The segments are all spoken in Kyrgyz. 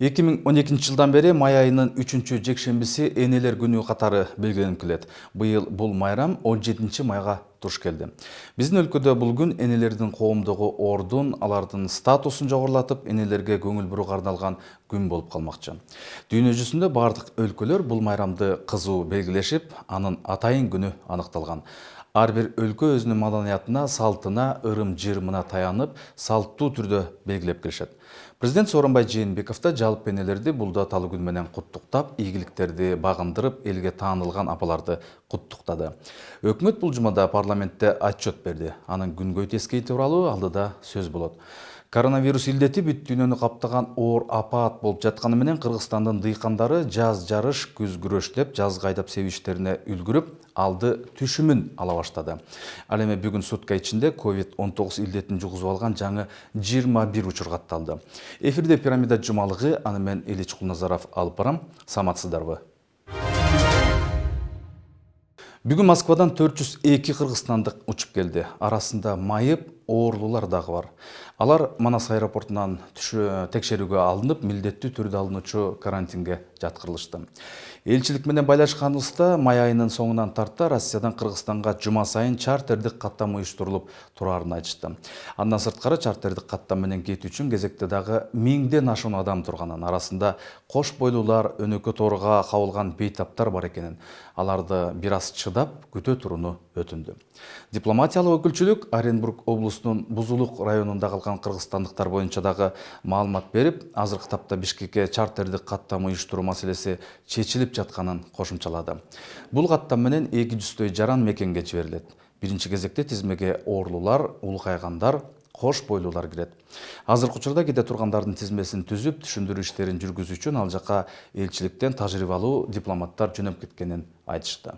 2012 жылдан бери май айынын 3 жекшембиси энелер күнү катары белгиленип келет. Быйыл бул майрам 17 майга туш келди. Биздин өлкөдө бул күн энелердин коомдогу ордун, алардын статусун жогорулатып, энелерге көңүл буруга арналган күн болуп калмакчы. Дүйнө жүзүндө бардык өлкөлөр бул майрамды кызуу белгилешип, анын атайын күнү аныкталган. Ар бир өлкө өзүнүн маданиятына, салтына, ырым-жырымына таянып, салттуу түрдө белгилеп келишет. Президент Сооронбай Жээнбеков да жалпы энелерди бул даталуу күн менен куттуктап, ийгиликтерди багындырып, элге таанылган апаларды куттуктады. Өкмөт бул жумада парламентте отчет берди. Анын күнгөй тескей тууралуу алдыда сөз болот. Коронавирус илдети бүт дүйнөнү каптаган оор апаат болуп жатканы менен Кыргызстандын дыйкандары жаз жарыш, күз күрөш деп жазга айдап себиштерине үлгүрүп, алды түшүмүн ала баштады. Ал эми бүгүн сутка ичинде COVID-19 илдетин жугузуп алган жаңы 21 учур катталды. Эфирде Пирамида Жумалыгы, аны мен Элич Кулназаров алып барам. Саламатсыздарбы? Бүгүн Москвадан 402 кыргызстандык учуп келди. Арасында майып, оорлуулар дагы бар. Алар Манас аэропортунан текшерүүгө алынып, милдеттүү түрдө алынуучу карантинге жаткырылышты. Элчилик менен байлашканыбызда май айынын соңунан тарта Россиядан Кыргызстанга жума сайын чартердик каттам уюштурулуп турарын айтышты. Андан сырткары чартердик каттам менен кетүү үчүн кезекте дагы 1000ден ашуун адам турганын, арасында кош бойлуулар, өнөкө тоорго кабылган бейтаптар бар экенин, аларды бир аз чыдап күтө турууну өтүндү. Дипломатиялык өкүлчүлүк Оренбург облусунун Бузулук районунда калган кыргызстандыктар боюнча дагы маалымат берип, азыркы тапта Бишкекке чартердик каттам уюштуруу маселеси чечилип жатканын кошумчалады. Бул каттам менен 200 жаран мекенге жиберилет. Биринчи кезекте тизмеге оорлуулар, улкайгандар, кош бойлуулар кирет. Азыркы учурда кете тургандардын тизмесин түзүп, түшүндүрүү иштерин жүргүзүү үчүн ал жака элчиликтен тажрыйбалуу дипломаттар жөнөп кеткенин айтышты.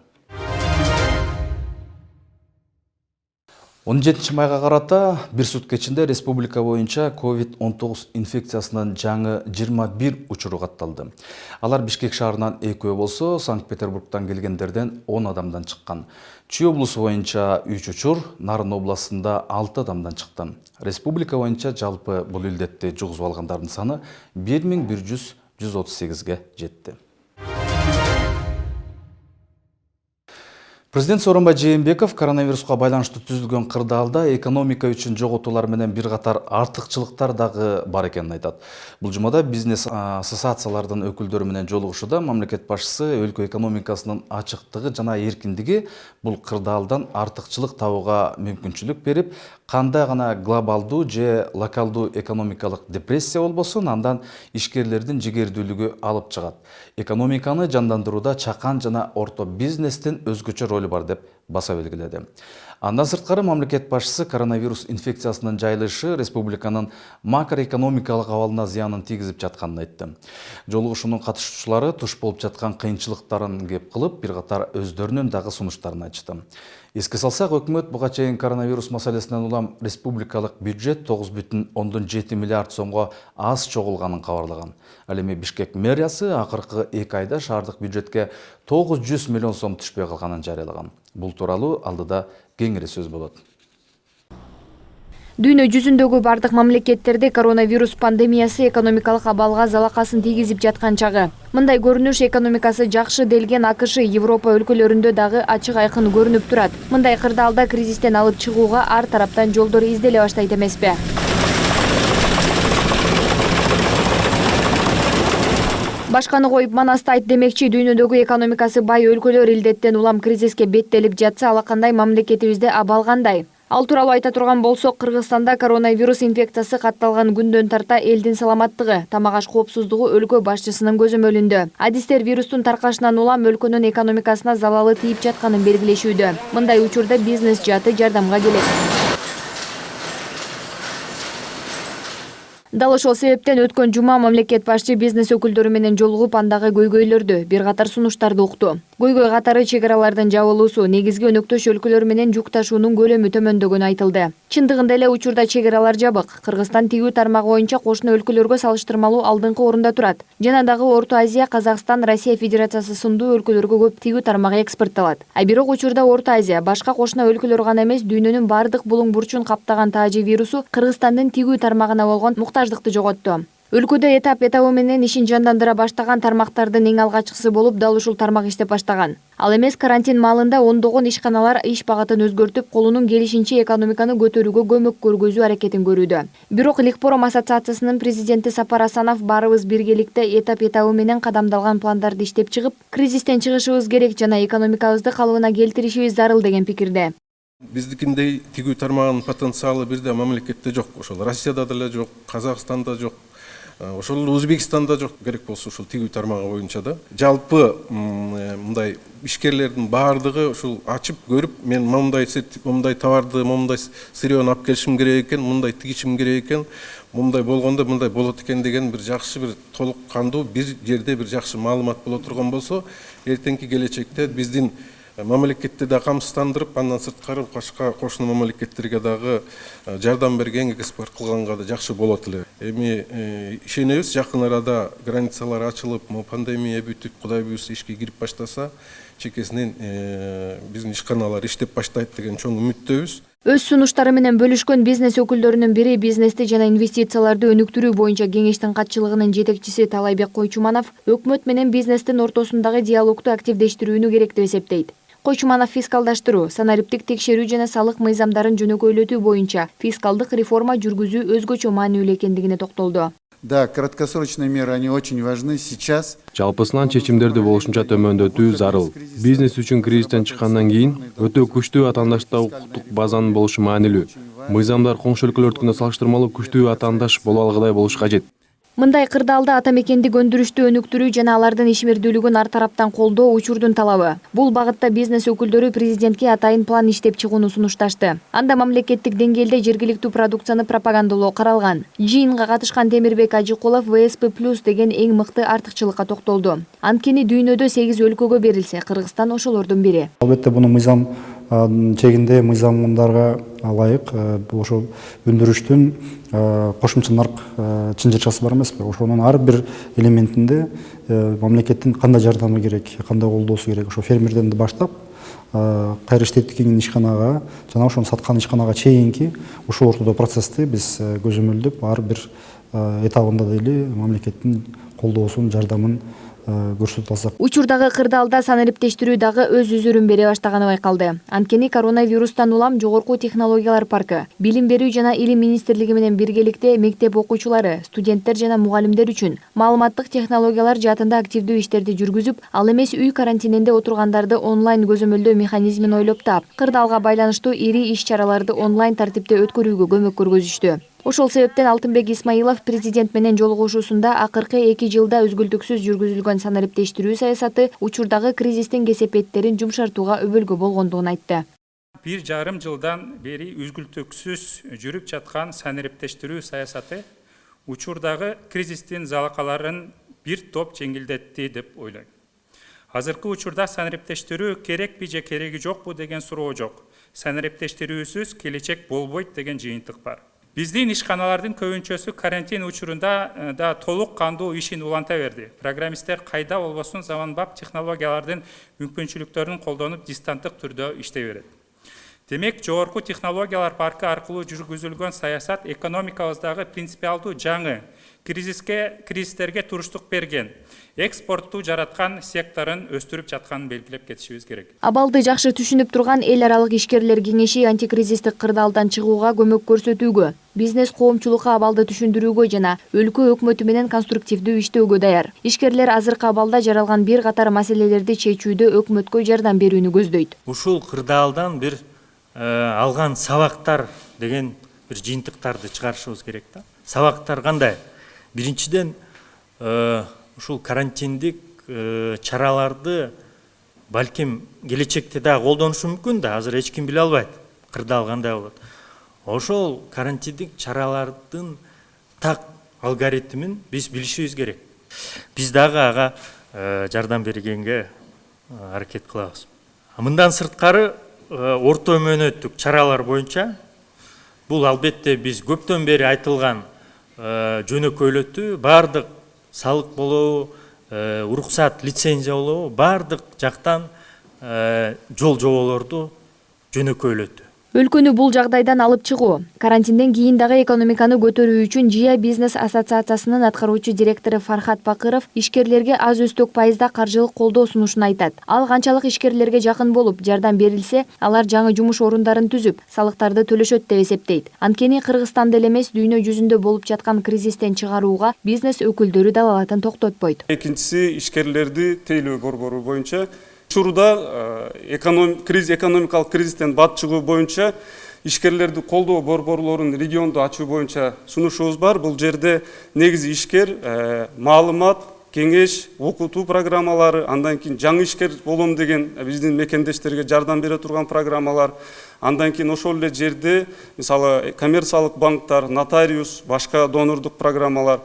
17 майга карата бир сутка ичинде республика боюнча COVID-19 инфекциясынын жаңы 21 учуру катталды. Алар Бишкек шаарынан 2 болсо, Санкт-Петербургдан келгендерден 10 адамдан чыккан. Чүй облусу боюнча 3 учур, Нарын областында 6 адамдан чыкты. Республика боюнча жалпы бул илдетти жугузуп алгандардын саны 1138ге жетти. Президент Сооронбай Жээнбеков коронавируска байланыштуу түзүлгөн кырдаалда экономика үчүн жоготуулар менен бир катар артыкчылыктар дагы бар экенин айтат. Бул жумада бизнес ассоциациялардын өкүлдөрү менен жолугушууда мамлекет башчысы өлкө экономикасынын ачыктыгы жана эркиндиги бул кырдаалдан артыкчылык табууга мүмкүнчүлүк берип, кандай гана глобалдуу же локалдуу экономикалык депрессия болбосун, андан ишкерлердин жигердүүлүгү алып чыгат. Экономиканы жандандырууда чакан жана орто бизнестин өзгөчө ролу бар деп баса белгиледи. Андан сырткары мамлекет башчысы коронавирус инфекциясынын жайылышы республиканын макроэкономикалык абалына зыянын тийгизип жатканын айтты. Жолугушуунун катышуучулары туш болуп жаткан кыйынчылыктарын кеп кылып, бир катар өздөрүнүн дагы сунуштарын айтышты. Эске салсак, өкмөт буга чейин коронавирус маселесинен улам республикалык бюджет 9,7 миллиард сомго аз чогулганын кабарлаган. Ал эми Бишкек мэриясы акыркы 2 айда шаардык бюджетке 900 миллион сом түшпөй калганын жарыялаган. Бул тууралуу алдыда кеңири сөз болот. Дүйнө жүзүндөгү бардык мамлекеттерде коронавирус пандемиясы экономикалык абалга залакасын тийгизип жаткан чагы. Мындай көрүнүш экономикасы жакшы делген АКШ, Европа өлкөлөрүндө дагы ачык айкын көрүнүп турат. Мындай кырдаалда кризистен алып чыгууга ар тараптан жолдор изделе баштайт эмеспи? Башканы коюп Манасты айт демекчи, дүйнөдөгү экономикасы бай өлкөлөр илдеттен улам кризиске беттелип жатса, алакандай мамлекетибизде абал кандай? Ал тууралуу айта турган болсок, Кыргызстанда коронавирус инфекциясы катталган күндөн тарта элдин саламаттыгы, тамак-аш коопсуздугу өлкө башчысынын көзөмөлүндө. Адистер вирустун таркашынан улам өлкөнүн экономикасына залалы тийип жатканын белгилешүүдө. Мындай учурда бизнес жааты жардамга келет. Дал ошол себептен өткөн жума мамлекет башчы бизнес өкүлдөрү менен жолугуп, андагы көйгөйлөрдү, бир катар сунуштарды укту. Көйгөй катары чек-аралардын жабылуусу, негизги өнөктөш өлкөлөр менен жүк ташуунун көлөмү төмөндөгөнү айтылды. Чындыгында эле учурда чек-аралар жабык. Кыргызстан тигүү тармагы боюнча кошуна өлкөлөргө салыштырмалуу алдыңкы орунда турат. Жана дагы Орто Азия, Казакстан, Россия Федерациясы сындуу өлкөлөргө көп тигүү тармагы экспортталат. А бирок учурда Орто Азия, башка кошуна өлкөлөр гана эмес, дүйнөнүн бардык булуң бурчун каптаган таажы вирусу Кыргызстандын тигүү тармагына болгон муктаждыкты жоготту. Өлкөдө этап менен ишин жандандыра баштаган тармактардын эң алгачкысы болуп дал ушул тармак иштеп баштаган. Ал эмес карантин маалында ондогон ишканалар иш багытын өзгөртүп, колунун келишинче экономиканы көтөрүүгө көмөк көргөзүү аракетин көрүүдө. Бирок Ликпром ассоциациясынын президенти Сапар Асанов баарыбыз биргеликте этап менен кадамдалган пландарды иштеп чыгып, кризистен чыгышыбыз керек жана экономикабызды калыбына келтиришибиз зарыл деген пикирде. Биздикиндей тигүү тармагынын потенциалы бирде мамлекетте жок. Ошол Россияда деле жок, Казакстанда жок. Ошол Өзбекстанда жок, керек болсо ушул тигүү тармагы боюнча да. Жалпы мындай ишкерлердин баардыгы ушул ачып көрүп, мен мындай товарды, мындай сырьёну алып келишим керек экен, мындай тигишим керек экен, мындай болгондо мындай болот экен деген бир жакшы, бир толук кандуу бир жерде бир жакшы маалымат боло турган болсо, эртеңки келечекте биздин мамлекетти да камсыздандырып, андан сырткары башка кошуна мамлекеттерге дагы жардам берген, экспорт кылганга да жакшы болот эле. Эми ишенебиз, жакын арада границалар ачылып, пандемия бүтүп, Кудай буйрса ишке кирип баштаса, чекесинен биздин ишканалар иштеп баштайт деген чоң үмүттөбүз. Өз сунуштары менен бөлүшкөн бизнес өкүлдөрүнүн бири бизнести жана инвестицияларды өнүктүрүү боюнча кеңештин катчылыгынын жетекчиси Талайбек Койчуманов өкмөт менен бизнестин ортосундагы диалогду активдештирүүнү керек деп эсептейт. Койчуманов фискалдаштыруу, санариптик текшерүү жана салык мыйзамдарын жөнөкөйлөтүү боюнча фискалдык реформа жүргүзүү өзгөчө маанилүү экендигине токтолду. Да, краткосрочные меры, они очень важны сейчас. Жалпысынан чечимдерди болушунча төмөндөтүү зарыл. Бизнес үчүн кризистен чыккандан кийин өтө күчтүү атаандашта укуктук базанын болушу маанилүү. Мыйзамдар коңшу өлкөлөрдүкүнө салыштырмалуу күчтүү атаандаш боло алгыдай болуш кажет. Мындай кырдаалда ата мекендик өндүрүштү өнүктүрүү жана алардын ишмердүүлүгүн ар тараптан колдоо учурдун талабы. Бул багытта бизнес өкүлдөрү президентке атайын план иштеп чыгууну сунушташты. Анда мамлекеттик деңгээлде жергиликтүү продукцияны пропагандалоо каралган. Жыйынга катышкан Темирбек Ажыкулов ВСП+ деген эң мыкты артыкчылыкка токтолду. Анткени дүйнөдө 8 өлкөгө берилсе, Кыргызстан ошолордун бири. Албетте буну мыйзам чегинде мыйзамдарга ылайык ошо өндүрүштүн кошумча нарк чынжырчасы бар эмеспи? Ошонун ар бир элементинде мамлекеттин кандай жардамы керек, кандай колдоосу керек. Ошо фермерден баштап кайра иштеп тиккен ишканага жана ошону саткан ишканага чейинки ушул ортодо процессти биз көзөмөлдөп ар бир этабында дейли мамлекеттин колдоосун, жардамын көрсөтүп алсак. Учурдагы кырдаалда санариптештирүү дагы өз үзүрүн бере баштаганы байкалды. Анткени коронавирустан улам жогорку технологиялар паркы, билим берүү жана илим министрлиги менен биргеликте мектеп окуучулары, студенттер жана мугалимдер үчүн маалыматтык технологиялар жаатында активдүү иштерди жүргүзүп, ал эмес үй карантининде отургандарды онлайн көзөмөлдөө механизмин ойлоп таап, кырдаалга байланыштуу ири иш-чараларды онлайн тартипте өткөрүүгө көмөк көргөзүштү. Ошол себептен Алтынбек Исмаилов президент менен жолугушуусунда акыркы 2 жылда үзгүлтүксүз жүргүзүлгөн санариптештирүү саясаты учурдагы кризистин кесепеттерин жумшартууга өбөлгө болгондугун айтты. 1,5 жылдан бери үзгүлтүксүз жүрүп жаткан санариптештирүү саясаты учурдагы кризистин залакаларын бир топ жеңилдетти деп ойлойм. Азыркы учурда санариптештирүү керекпи же кереги жокпу деген суроо жок. Санариптештирүүсүз келечек болбойт деген жыйынтык бар. Биздин ишканалардын көбүнчөсү карантин учурунда да толук кандуу ишин уланта берди. Программисттер кайда болбосун заманбап технологиялардын мүмкүнчүлүктөрүн колдонуп дистанттык түрдө иштей берет. Демек, жогорку технологиялар паркы аркылуу жүргүзүлгөн саясат экономикабыздагы принципиалдуу жаңы, кризистерге туруштук берген, экспортту жараткан секторун өстүрүп жатканын белгилеп кетишибиз керек. Абалды жакшы түшүнүп турган эл аралык ишкерлер кеңеши антикризистик кырдаалдан чыгууга көмөк көрсөтүүгө, бизнес коомчулукка абалды түшүндүрүүгө жана өлкө өкмөтү менен конструктивдүү иштөөгө даяр. Ишкерлер азыркы абалда жаралган бир катар маселелерди чечүүдө өкмөткө жардам берүүнү көздөйт. Ушул кырдаалдан бир алган сабактар деген бир жыйынтыктарды чыгарышыбыз керек да. Сабактар кандай? Биринчиден, ушул карантиндик чараларды балким келечекте да колдонушу мүмкүн да, азыр эч ким биле албайт. Кырдаал кандай болот? Ошол карантиндик чаралардын так алгоритмин биз билишибиз керек. Биз дагы ага жардам бергенге аракет кылабыз. Мындан сырткары орто мөөнөттүк чаралар боюнча бул албетте биз көптөн бери айтылган жөнөкөйлөтүү, бардык салык болобу, уруксат, лицензия болобу, бардык жактан жол жоболорду жөнөкөйлөтүү. Өлкөнү бул жагдайдан алып чыгуу. Карантинден кийин дагы экономиканы көтөрүү үчүн ЖИА бизнес ассоциациясынын аткаруучу директору Фархат Бакыров ишкерлерге аз өстөк пайызда каржылык колдоо сунушун айтат. Ал канчалык ишкерлерге жакын болуп, жардам берилсе, алар жаңы жумуш орундарын түзүп, салыктарды төлөшөт деп эсептейт. Анткени Кыргызстанда эле эмес, дүйнө жүзүндө болуп жаткан кризистен чыгарууга бизнес өкүлдөрү далалатын токтотпойт. Экинчиси ишкерлерди тейлөө борбору боюнча учурда экономикалык кризистен бат чыгуу боюнча ишкерлерди колдоо борборлорун регионду ачуу боюнча сунушубуз бар. Бул жерде негизи ишкер маалымат, кеңеш, окутуу программалары, андан кийин жаңы ишкер болом деген биздин мекендештерге жардам бере турган программалар, андан кийин ошол эле жерде мисалы коммерциялык банктар, нотариус, башка донордук программалар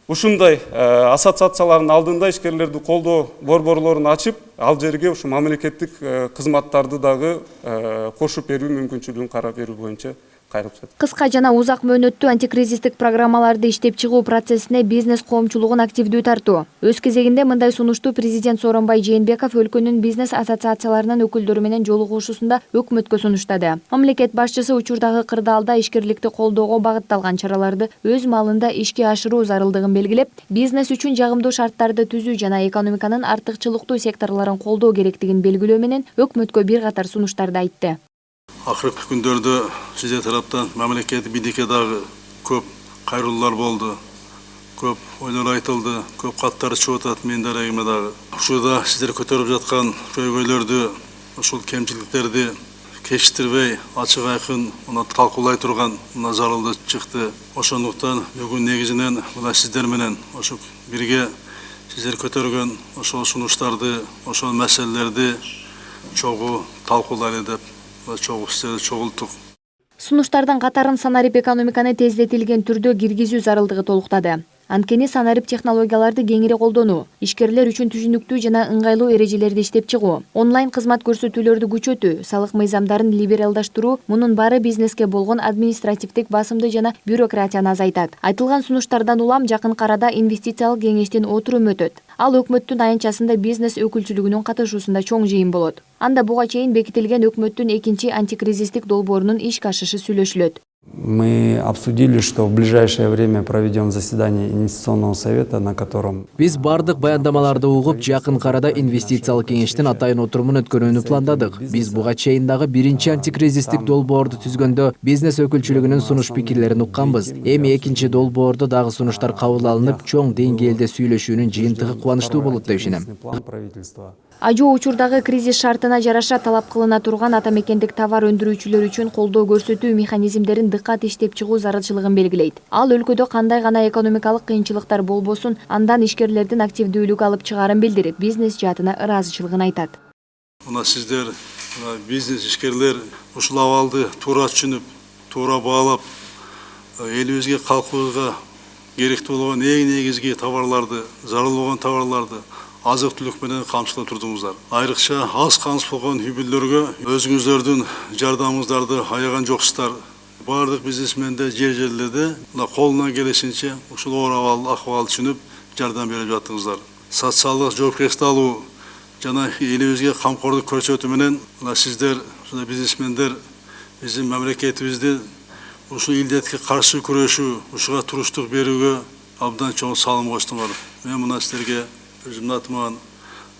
ушундай ассоциациялардын алдында ишкерлерди колдоо борборлорун ачып, ал жерге ушу мамлекеттик кызматтарды дагы кошуп берүү мүмкүнчүлүгүн карап берүү боюнча кайрылып жатат. Кыска жана узак мөөнөттүү антикризистик программаларды иштеп чыгуу процессине бизнес коомчулугун активдүү тартуу. Өз кезегинде мындай сунушту президент Сооронбай Жээнбеков өлкөнүн бизнес ассоциацияларынын өкүлдөрү менен жолугушуусунда өкмөткө сунуштады. Мамлекет башчысы учурдагы кырдаалда ишкерликти колдоого багытталган чараларды өз маалында ишке ашыруу зарылдыгын белгилеп, бизнес үчүн жагымдуу шарттарды түзүү жана экономиканын артыкчылыктуу секторлорун колдоо керектигин белгилөө менен өкмөткө бир катар сунуштарды айтты. Акыркы күндөрдө сиздер тараптан мамлекет бийликке дагы көп кайрылуулар болду. Көп ойлор айтылды, көп каттар чыгып атат менин дарегиме дагы. Ушурда сиздер көтөрүп жаткан көйгөйлөрдү, ошол кемчиликтерди кечиктирбей, ачык айкын мына талкуулай турган мына зарылды чыкты. Ошондуктан бүгүн негизинен мына сиздер менен ошо бирге сиздер көтөргөн ошол сунуштарды, ошол маселелерди чогуу талкуулайлы деп чогулттук. Сунуштардын катарын санарип экономиканы тездетилген түрдө киргизүү зарылдыгы толуктады. Анткени санарип технологияларды кеңири колдонуу, ишкерлер үчүн түшүнүктүү жана ыңгайлуу эрежелерди иштеп чыгуу, онлайн кызмат көрсөтүүлөрдү күчөтүү, салык мыйзамдарын либералдаштыруу — мунун баары бизнеске болгон административдик басымды жана бюрократияны азайтат. Айтылган сунуштардан улам жакын арада инвестициялык кеңештин отуруму өтөт. Ал өкмөттүн аянтчасында бизнес өкүлчүлүгүнүн катышуусунда чоң жыйын болот. Анда буга чейин бекитилген өкмөттүн экинчи антикризистик долбоорунун ишке ашышы сүйлөшүлөт. Мы обсудили, что в ближайшее время проведем заседание инвестиционного совета, на котором... Биз бардык баяндамаларды угуп, жакын арада инвестициялык кеңештин атайын отурумун өткөрүүнү пландадык. Биз буга чейин дагы биринчи антикризистик долбоорду түзгөндө бизнес өкүлчүлүгүнүн сунуш пикирлерин укканбыз. Эми экинчи долбоордо дагы сунуштар кабыл алынып, чоң деңгээлде сүйлөшүүнүн жыйынтыгы кубанычтуу болот деп ишенем. Ажоо учурдагы кризис шартына жараша талап кылына турган атамекендик товар өндүрүүчүлөр үчүн колдоо көрсөтүү механизмдерин дыккат иштеп чыгуу зарылчылыгын белгилейт. Ал өлкөдө кандай гана экономикалык кыйынчылыктар болбосун, андан ишкерлердин активдүүлүк алып чыгаарын билдирип, бизнес жаатына ыраазычылыгын айтат. Мына сиздер, бизнес ишкерлер ушул абалды туура түшүнүп, туура баалап, элибизге, калкыбызга керектүү болгон эң негизги товарларды, зарыл болгон товарларды азык түлүк менен камсыздап турдуңуздар. Айрыкча аз камсыз болгон үй бүлөлөргө өзүңүздөрдүн жардамыңыздарды аяган жоксуздар. Бардык бизнесмендер жерлерде колунан келишинче ушул оор акыбалды түшүнүп жардам берип жаттыңыздар. Социалдык жоопкерчиликти алуу жана элибизге камкордук көрсөтүү менен сиздер бизнесмендер биздин мамлекетибизди ушул илдетке каршы күрөшүү, ушуга туруштук берүүгө абдан чоң салым коштуңар. Мен мына сиздерге өзүмдүн атыман,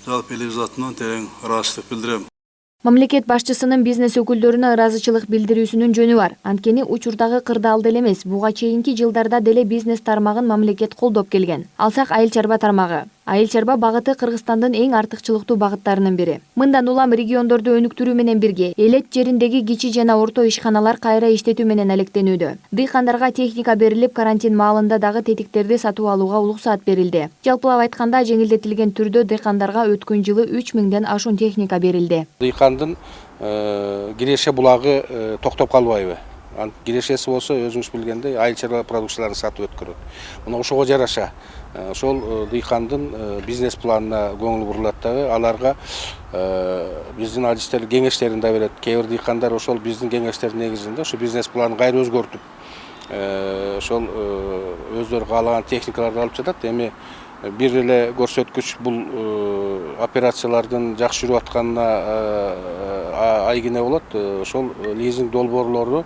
жалпы элибиз атынан терең ыраазычылык билдирем. Мамлекет башчысынын бизнес өкүлдөрүнө ыраазычылык билдирүүсүнүн жөнү бар. Анткени учурдагы кырдаалды эле эмес, буга чейинки жылдарда деле бизнес тармагын мамлекет колдоп келген. Алсак айыл чарба тармагы. Айыл чарба багыты Кыргызстандын эң артыкчылыктуу багыттарынын бири. Мындан улам региондорду өнүктүрүү менен бирге элет жериндеги кичи жана орто ишканалар кайра иштетүү менен алектенүүдө. Дыйкандарга техника берилип, карантин маалында дагы тетиктерди сатып алууга уруксат берилди. Жалпылап айтканда, жеңилдетилген түрдө дыйкандарга өткөн жылы 3000ден ашуун техника берилди. Дыйкандын киреше булагы токтоп калбайбы? Кирешеси болсо өзүңүз билгендей айыл чарба продукцияларын сатып өткөрөт. Мына ошого жараша ошол дыйкандын бизнес планына көңүл бурулат дагы, аларга биздин адистер кеңештерин да берет. Кээ бир дыйкандар ошол биздин кеңештердин негизинде ошо бизнес планын кайра өзгөртүп, ошол өздөрү каалаган техникаларды алып жатат. Эми бир эле көрсөткүч бул операциялардын жакшы жүрүп атканына айгине болот. Ошол лизинг долбоорлору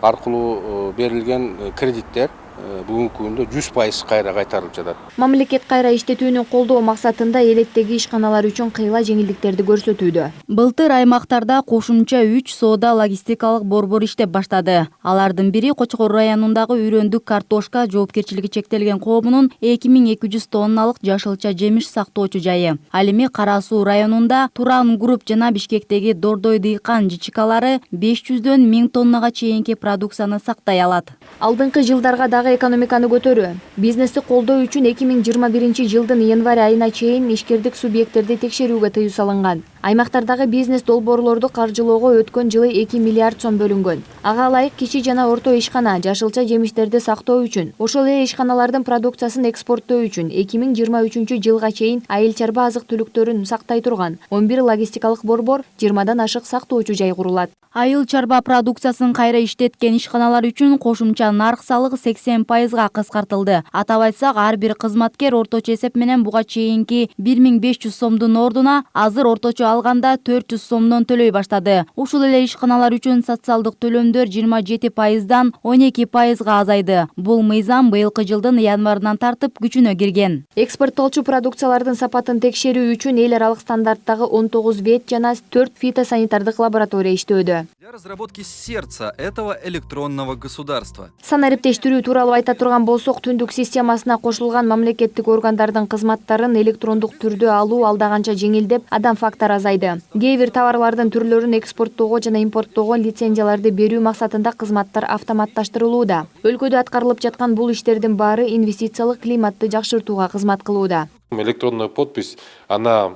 аркылуу берилген кредиттер бүгүнкү күндө 100% кайра кайтарылып жатат. Мамлекет кайра иштетүүнү колдоо максатында элеттеги ишканалар үчүн кыйла жеңилдиктерди көрсөтүүдө. Былтыр аймактарда кошумча 3 соода логистикалык борбор иштеп баштады. Алардын бири Кочкор районундагы Үйрөндүк картошка жоопкерчилиги чектелген коомунун 2200 тонналык жашылча жемиш сактоочу жайы. Ал эми Кара Суу районунда Туран Групп жана Бишкектеги Дордой дыйкан жичикалары 500дөн 1000 тоннага чейинки продукцияны сактай алат. Алдыңкы жылдарга дагы экономиканы көтөрүү. Бизнести колдоо үчүн 2021 жылдын январь айына чейин ишкердик субъекттерди текшерүүгө тыюу салынган. Аймактардагы бизнес долбоорлорду каржылоого өткөн жылы 2 миллиард сом бөлүнгөн. Ага ылайык кичи жана орто ишкана жашылча жемиштерди сактоо үчүн, ошол эле ишканалардын продукциясын экспорттоо үчүн 2023 жылга чейин айыл чарба азык түлүктөрүн сактай турган 11 логистикалык борбор, 20дан ашык сактоочу жай курулат. Айыл чарба продукциясын кайра иштеткен ишканалар үчүн кошумча нарк салыгы 80%га кыскартылды. Атап айтсак, ар бир кызматкер орточо эсеп менен буга чейинки 1500 сомдун ордуна азыр орточо алганда 400 сомдон төлөй баштады. Ушул эле ишканалар үчүн социалдык төлөмдөр 27%дан 12%га азайды. Бул мыйзам быйылкы жылдын январынан тартып күчүнө кирген. Экспорттолчу продукциялардын сапатын текшерүү үчүн эл аралык стандарттагы 19 вет жана 4 фитосанитардык лаборатория иштөөдө. Для разработки сердца этого электронного государства. Санариптештирүү тууралуу айта турган болсок, түндүк системасына кошулган мамлекеттик органдардын кызматтарын электрондук түрдө алуу алдаганча жеңилдеп, адам фактор азайды. Кээ бир товарлардын түрлөрүн экспорттоого жана импорттоого лицензияларды берүү максатында кызматтар автоматташтырылууда. Өлкөдө аткарылып жаткан бул иштердин баары инвестициялык климатты жакшыртууга кызмат кылууда. Электронная подпись, она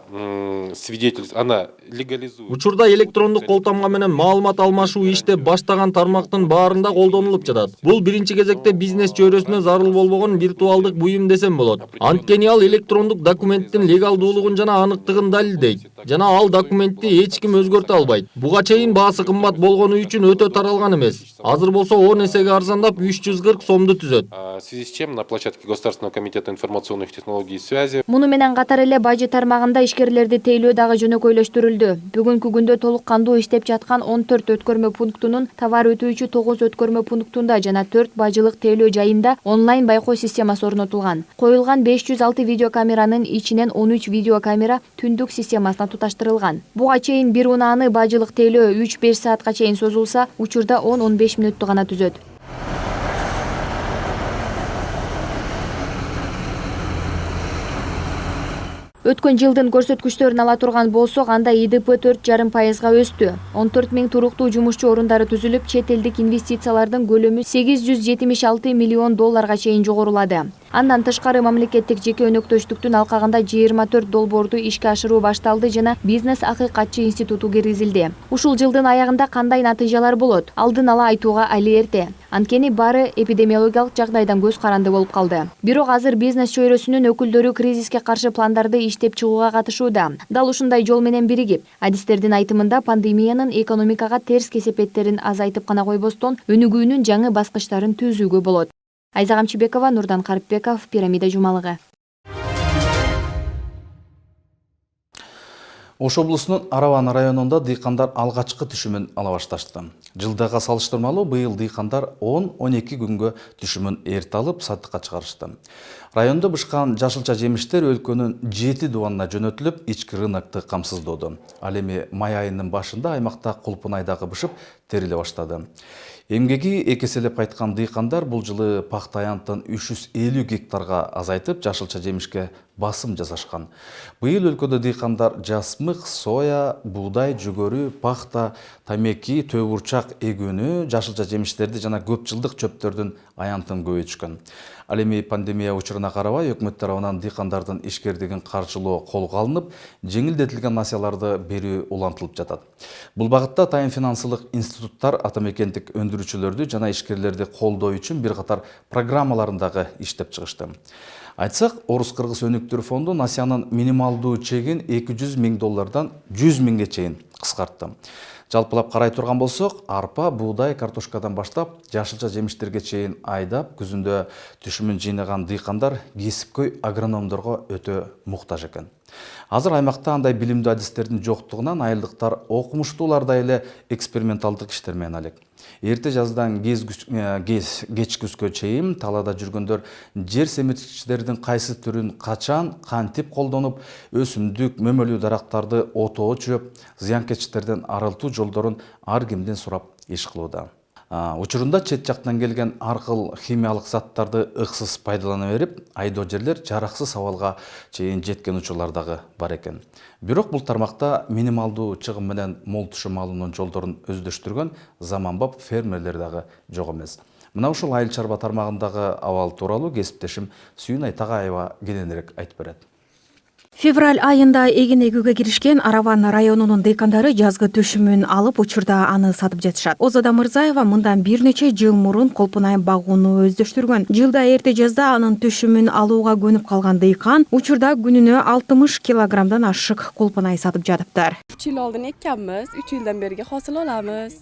свидетельствует, она легализует. Учурда электрондук колтамга менен маалымат алмашуу иштеп баштаган тармактын баарында колдонулуп жатат. Бул биринчи кезекте бизнес чөйрөсүнө зарыл болбогон виртуалдык буюм десем болот. Анткени ал электрондук документтин легалдуулугун жана аныктыгын далилдейт. Жана ал документти эч ким өзгөртө албайт. Буга чейин баасы кымбат болгону үчүн өтө таралган эмес. Азыр болсо 10 эсеге арзандап 340 сомду түзөт. В связи с чем на площадке Государственного комитета информационных технологий и связи Муну менен катар эле бажы тармагында ишкерлерди тейлөө дагы жөнөкөйлөштүрүлдү. Бүгүнкү күндө толук кандуу иштеп жаткан 14 өткөрмө пунктунун товар өтүүчү 9 өткөрмө пунктунда жана 4 бажылык тейлөө жайында онлайн байкоо системасы орнотулган. Коюлган 506 видеокамеранын ичинен 13 видеокамера түндүк системасына туташтырылган. Буга чейин бир унааны бажылык тейлөө 3-5 саатка чейин созулса, учурда 10-15 мүнөттү гана түзөт. Өткөн жылдын көрсөткүчтөрүн ала турган болсок, анда ИДП 4,5%га өстү. 14 000 туруктуу жумушчу орундары түзүлүп, чет элдик инвестициялардын көлөмү 876 миллион долларга чейин жогорулады. Андан тышкары мамлекеттик жеке өнөктөштүктүн алкагында 24 долбоорду ишке ашыруу башталды жана бизнес акыйкатчы институту киргизилди. Ушул жылдын аягында кандай натыйжалар болот? Алдын ала айтууга али эрте. Анткени баары эпидемиологиялык жагдайдан көз каранды болуп калды. Бирок азыр бизнес чөйрөсүнүн өкүлдөрү кризиске каршы пландарды иштеп чыгууга катышууда. Дал ушундай жол менен биригип, адистердин айтымында пандемиянын экономикага терс кесепеттерин азайтып гана койбостон, өнүгүүнүн жаңы баскычтарын түзүүгө болот. Айза Камчыбекова, Нурдан Карипбеков, Пирамида жумалыгы. Ош облусунун Араван районунда дыйкандар алгачкы түшүмүн ала башташты. Жылдыга салыштырмалуу быйыл дыйкандар 10-12 күнгө түшүмүн эрте алып сатыкка чыгарышты. Районда бышкан жашылча жемиштер өлкөнүн 7 дубанына жөнөтүлүп, ички рынокты камсыздоодо. Ал эми май айынын башында аймакта кулпунай дагы бышып, териле баштады. Эмгеги экеселеп кайткан дыйкандар бул жылы пахта аянтын 350 гектарга азайтып, жашылча жемишке басым жасашкан. Быйыл өлкөдө дыйкандар жасмык, соя, буудай, жүгөрү, пахта, тамеки, төбурчак эгүүнү, жашылча жемиштерди жана көп жылдык чөптөрдүн аянтын көбөйтүшкөн. Ал эми пандемия учуруна карабай, өкмөт тарабынан дыйкандардын ишкердигин каржылоо колго алынып, жеңилдетилген насыяларды берүү улантылып жатат. Бул багытта Тайын финансылык институттар атамекендик өндүрүүчүлөрдү жана ишкерлерди колдоо үчүн бир катар программаларын дагы иштеп чыгышты. Айтсак, Орус-Кыргыз өнүктүрүү фонду насыянын минималдуу чегин $200 000 $100 000 чейин кыскартты. Жалпылап карай турган болсок, арпа, буудай, картошкадан баштап жашылча жемиштерге чейин айдап, күзүндө түшүмүн жыйнаган дыйкандар кесипкөй агрономдорго өтө муктаж экен. Азыр аймакта андай билимдүү адистердин жоктугунан айылдыктар окумуштуулардай эле эксперименталдык иштер менен алек. Эрте жаздан кеч күзгө чейин талаада жүргөндөр жер семирткичтердин кайсы түрүн качан, кантип колдонуп, өсүмдүк, мөмөлүү дарактарды отоо чөп, зыянкечтерден арылтуу жолдорун ар кимден сурап иш кылууда. Учурунда чет жактан келген ар кыл химиялык заттарды ыксыз пайдалана берип, айдоо жерлер жараксыз абалга чейин жеткен учурлар дагы бар экен. Бирок бул тармакта минималдуу чыгым менен мол түшүм алуунун жолдорун өздөштүргөн заманбап фермерлер дагы жок эмес. Мына ушул айыл чарба тармагындагы абал тууралуу кесиптешим Сүйүнай Тагайева кененирээк айтып берет. Февраль айында эгин эгүүгө киришкен Араван районунун дыйкандары жазгы түшүмүн алып, учурда аны сатып жатышат. Озода Мырзаева мындан бир нече жыл мурун колпунай багууну өздөштүргөн. Жылда эрте жазда анын түшүмүн алууга көнүп калган дыйкан учурда күнүнө 60 килограммдан ашык колпунай сатып жатыптыр. 3 yıl oldun ekkanmiz, 3 yıldan beri hosil olamiz.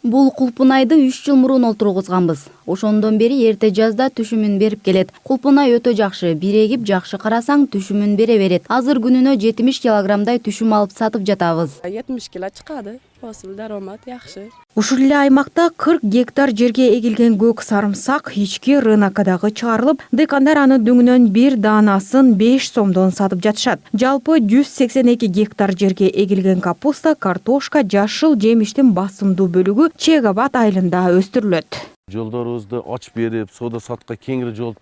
Бул кулпунайды 3 жыл мурун олтургузганбыз. Ошондон бери эрте жазда түшүмүн берип келет. Кулпунай өтө жакшы, бирегип жакшы карасаң түшүмүн бере берет. Азыр күнүнө 70 килограммдай түшүм алып сатып жатабыз. 70 kilo чыкады. Hosil даромат жакшы. Ушул эле аймакта 40 гектар жерге эгилген көк сарымсак ички рынокдагы чыгарылып, дыйкандар аны дөңүнөн бир даанасын 5 сомдон сатып жатышат. Жалпы 182 гектар жерге эгилген капуста, картошка, жашыл жемиштин басымдуу бөлүгү Чек-Абад айылында өстүрүлөт. Жолдорубузду ачып берип, соода саттыкка кеңири жол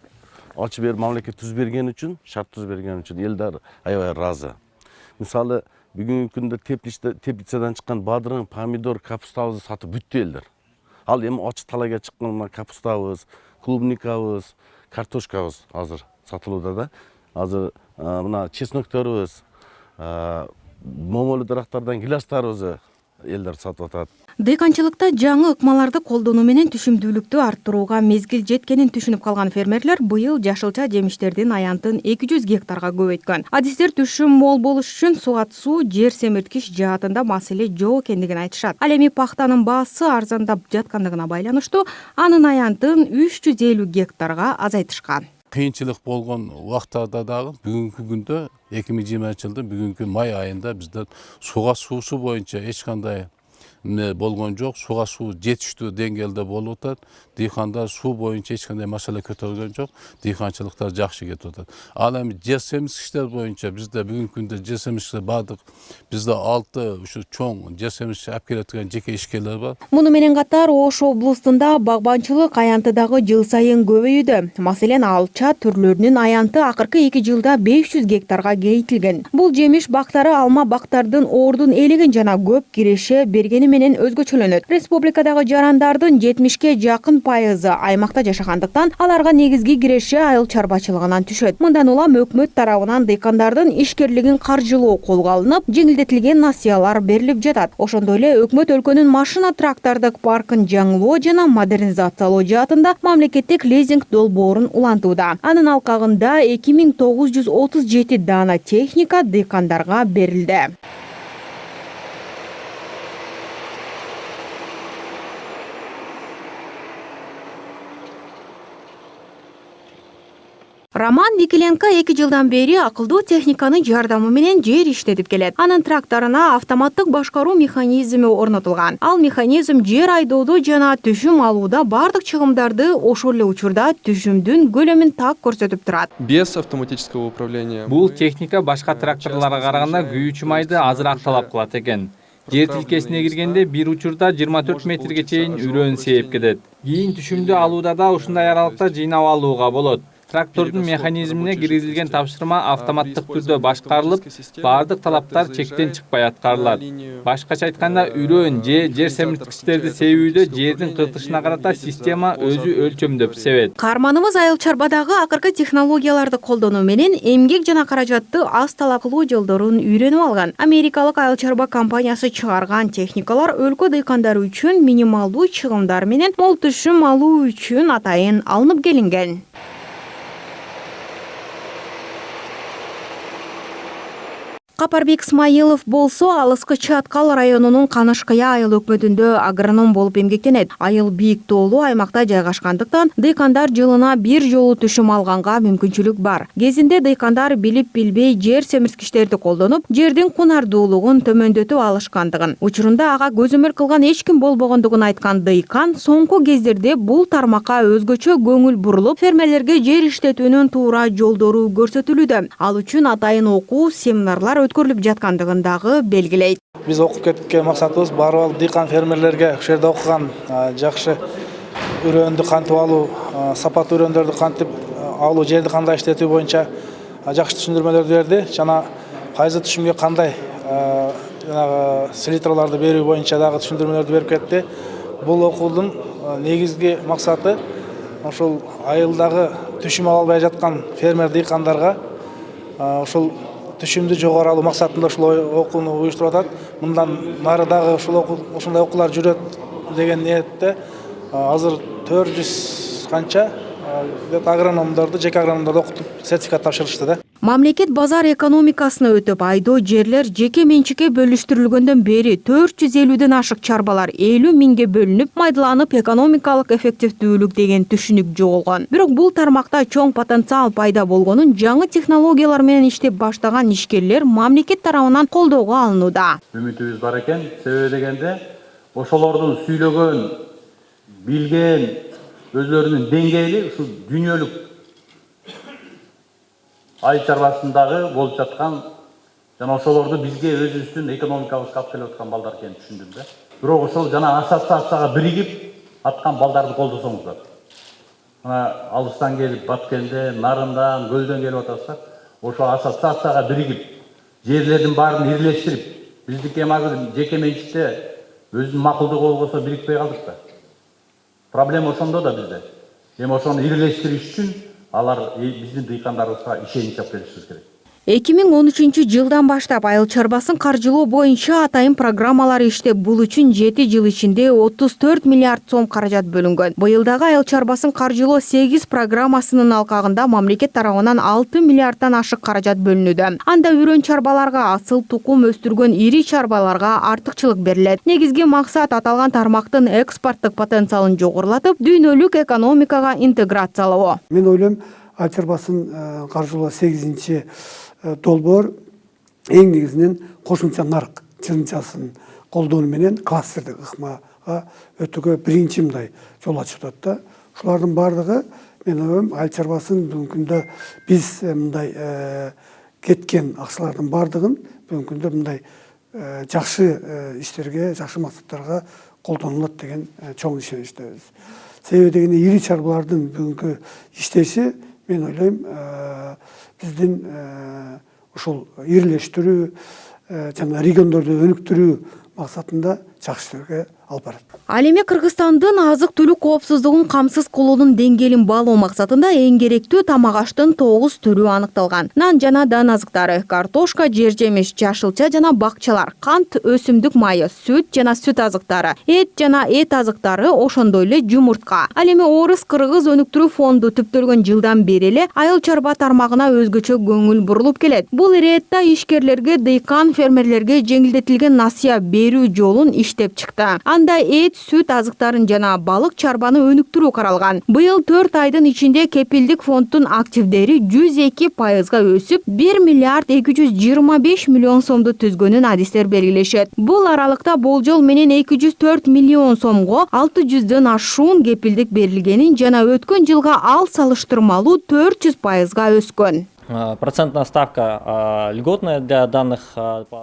ачып берип, мамлекет түз берген үчүн, шарт түз берген үчүн элдер аябай ыраазы. Мисалы, бүгүнкү күндө теплицадан чыккан бадырың, помидор, капустабызды сатып бүттү элдер. Ал эми ачык талайга чыккан капустабыз, клубникабыз, картошкабыз азыр сатылууда да. Азыр мына чеснокторубуз, момолу дарактардан гиластарыбызды элдер сатып атат. Дыйканчылыкта жаңы ыкмаларды колдонуу менен түшүмдүүлүктү арттырууга мезгил жеткенин түшүнүп калган фермерлер быйыл жашылча жемиштердин аянтын 200 гектарга көбөйткөн. Адистер түшүм мол болуш үчүн суат суу, жер семирткич жаатында маселе жок экендигин айтышат. Ал эми пахтанын баасы арзандап жаткандыгына байланыштуу анын аянтын 350 гектарга азайтышкан. Кыйынчылык болгон убактарда дагы бүгүнкү күндө 2020 жылдын бүгүнкү май айында бизден суга суусу боюнча эч кандай болгон жок. Суга суу жетиштүү деңгээлде болуп атат. Дыйкандар суу боюнча эч кандай маселе көтөргөн жок. Дыйканчылыктар жакшы кетип атат. Ал эми жер семирткичтер боюнча бизде бүгүнкү күндө жер семирткичтер бардык бизде 6 ушу чоң жер семирткич алып келеткен жеке ишкерлер бар. Муну менен катар Ош облустунда багбанчылык аянты дагы жыл сайын көбөйүүдө. Маселен, алча түрлөрүнүн аянты акыркы 2 жылда 500 гектарга кеңейтилген. Бул жемиш бактары алма бактардын ордун ээлеген жана көп киреше бергени менен өзгөчөлөнөт. Республикадагы жарандардын 70-ке жакын пайызы аймакта жашагандыктан аларга негизги киреше айыл чарбачылыгынан түшөт. Мындан улам өкмөт тарабынан дыйкандардын ишкерлигин каржылоо колго алынып, жеңилдетилген насыялар берилип жатат. Ошондой эле өкмөт өлкөнүн машина трактордук паркын жаңылоо жана модернизациялоо жаатында мамлекеттик лизинг долбоорун улантууда. Анын алкагында 2937 даана техника дыйкандарга берилди. Роман Викиленко 2 жылдан бери акылдуу техниканын жардамы менен жер иштетип келет. Анын тракторуна автоматтык башкаруу механизми орнотулган. Ал механизм жер айдоодо жана түшүм алууда бардык чыгымдарды, ошол эле учурда түшүмдүн көлөмүн так көрсөтүп турат. Без автоматического управления. Бул техника башка тракторлорго караганда күйүүчү майды азыраак талап кылат экен. Жер тилкесине киргенде бир учурда 24 метрге чейин үрөөн сейип кетет. Кийин түшүмдү алууда да ушундай аралыкта жыйнап алууга болот. Трактордун механизмине киргизилген тапшырма автоматтык түрдө башкарылып, бардык талаптар чектен чыкпай аткарылат. Башкача айтканда, үрөөн же жер семирткичтерди себүүдө жердин кыртышына карата система өзү өлчөмдөп себет. Каарманыбыз айыл чарбадагы акыркы технологияларды колдонуу менен эмгек жана каражатты аз талап кылуу жолдорун үйрөнүп алган. Америкалык айыл чарба компаниясы чыгарган техникалар өлкө дыйкандары үчүн минималдуу чыгымдар менен мол түшүм алуу үчүн атайын алынып келинген. Капарбек Исмаилов болсо алыскы Чаткал районунун Канышкыя айыл өкмөтүндө агроном болуп эмгектенет. Айыл бийик тоолуу аймакта жайгашкандыктан дыйкандар жылына бир жолу түшүм алганга мүмкүнчүлүк бар. Кезинде дыйкандар билип билбей жер семирткичтерди колдонуп, жердин кунардуулугун төмөндөтүп алышкандыгын, учурунда ага көзөмөл кылган эч ким болбогондугун айткан дыйкан соңку кездерде бул тармакка өзгөчө көңүл бурулуп, фермерлерге жер иштетүүнүн туура жолдору көрсөтүлүүдө. Ал үчүн атайын окуу, семинарлар өткөрүлүп жаткандыгын дагы белгилейт. Биз окуп кеткен максатыбыз баары дыйкан фермерлерге ушул жерде окуган жакшы үрөндү кантип алуу, сапаттуу үрөндөрдү кантип алуу, жерди кандай иштетүү боюнча жакшы түшүндүрмөлөрдү берди. Жана кайсы түшүмгө кандай селитрларды берүү боюнча дагы түшүндүрмөлөрдү берип кетти. Бул окуунун негизги максаты ошол айылдагы түшүм ала албай жаткан фермер дыйкандарга ошол түшүмдү жогору алуу максатында ушул окууну уюштуруп атат. Мындан нары дагы ушундай окуулар жүрөт деген ниетте азыр 400 канча агрономдорду, жеке агрономдорду окутуп сертификат тапшырышты да. Мамлекет базар экономикасына өтүп, айдоо жерлер жеке менчикке бөлүштүрүлгөндөн бери 450ден ашык чарбалар 50 миңге бөлүнүп, майдаланып, экономикалык эффективдүүлүк деген түшүнүк жоголгон. Бирок бул тармакта чоң потенциал пайда болгонун, жаңы технологиялар менен иштеп баштаган ишкерлер мамлекет тарабынан колдоого алынууда. Үмүтүбүз бар экен, себеби дегенде ошолордун сүйлөгөн, билген өзлөрүнүн деңгээли ушул дүйнөлүк айыл чарбасындагы болуп жаткан жана ошолорду бизге өзүбүздүн экономикабызга алып келип аткан балдар экенин түшүндүм да. Бирок ошол жана ассоциацияга биригип аткан балдарды колдосоңуздар. Мына алыстан келип, Баткенде, Нарындан, Көлдөн келип атасак, ошо ассоциацияга биригип, жерлердин баарын ирлештирип, биздики эми азыр жеке менчикте өзүнүн макулдугу болбосо бирикпей калдык да. Проблема ошондо да бизде. Эми ошону ирлештириш үчүн алар биздин дыйкандарыбызга ишенич алып келишибиз керек. 2013 жылдан баштап айыл чарбасын каржылоо боюнча атайын программалар иштеп, бул үчүн 7 жыл ичинде 34 миллиард сом каражат бөлүнгөн. Быйылдагы айыл чарбасын каржылоо 8 программасынын алкагында мамлекет тарабынан 6 миллиарддан ашык каражат бөлүнүүдө. Анда үрөн чарбаларга, асыл тукум өстүргөн ири чарбаларга артыкчылык берилет. Негизги максат аталган тармактын экспорттук потенциалын жогорулатып, дүйнөлүк экономикага интеграциялоо. Мен ойлойм, айыл чарбасын каржылоо 8 долбоор эң негизинен кошумча нарык чыгынчасын колдонуу менен кластердик ыкмага өтүүгө биринчи мындай жол ачып атат да. Ушулардын баардыгы мен ойлойм айыл чарбасын бүгүнкү күндө биз мындай кеткен акчалардын баардыгын бүгүнкү күндө мындай жакшы иштерге, жакшы максаттарга колдонулат деген чоң ишеничтебиз. Себеби дегенде ири чарбалардын бүгүнкү иштеши мен ойлойм биздин ушул ирлештирүү жана региондорду өнүктүрүү максатында жакшы иштерге алып барат. Ал эми Кыргызстандын азык-түлүк коопсуздугун камсыз кылуунун деңгээлин баалоо максатында эң керектүү тамак аштын 9 түрү аныкталган. Нан жана дан азыктары, картошка, жер жемиш, жашылча жана бакчалар, кант, өсүмдүк майы, сүт жана сүт азыктары, эт жана эт азыктары, ошондой эле жумуртка. Ал эми Орус-Кыргыз өнүктүрүү фонду түптөлгөн жылдан бери эле айыл чарба тармагына өзгөчө көңүл бурулуп келет. Бул иретта ишкерлерге, дыйкан фермерлерге жеңилдетилген насыя берүү жолун иштеп чыкты. Анда эт, сүт азыктарын жана балык чарбаны өнүктүрүү каралган. Быйыл 4 айдын ичинде кепилдик фонддун активдери 102%га өсүп, 1 миллиард 225 миллион сомду түзгөнүн адистер белгилешет. Бул аралыкта болжол менен 204 миллион сомго 600дөн ашуун кепилдик берилгенин жана өткөн жылга ал салыштырмалуу 400%га өскөн. Процентная ставка льготная для данных.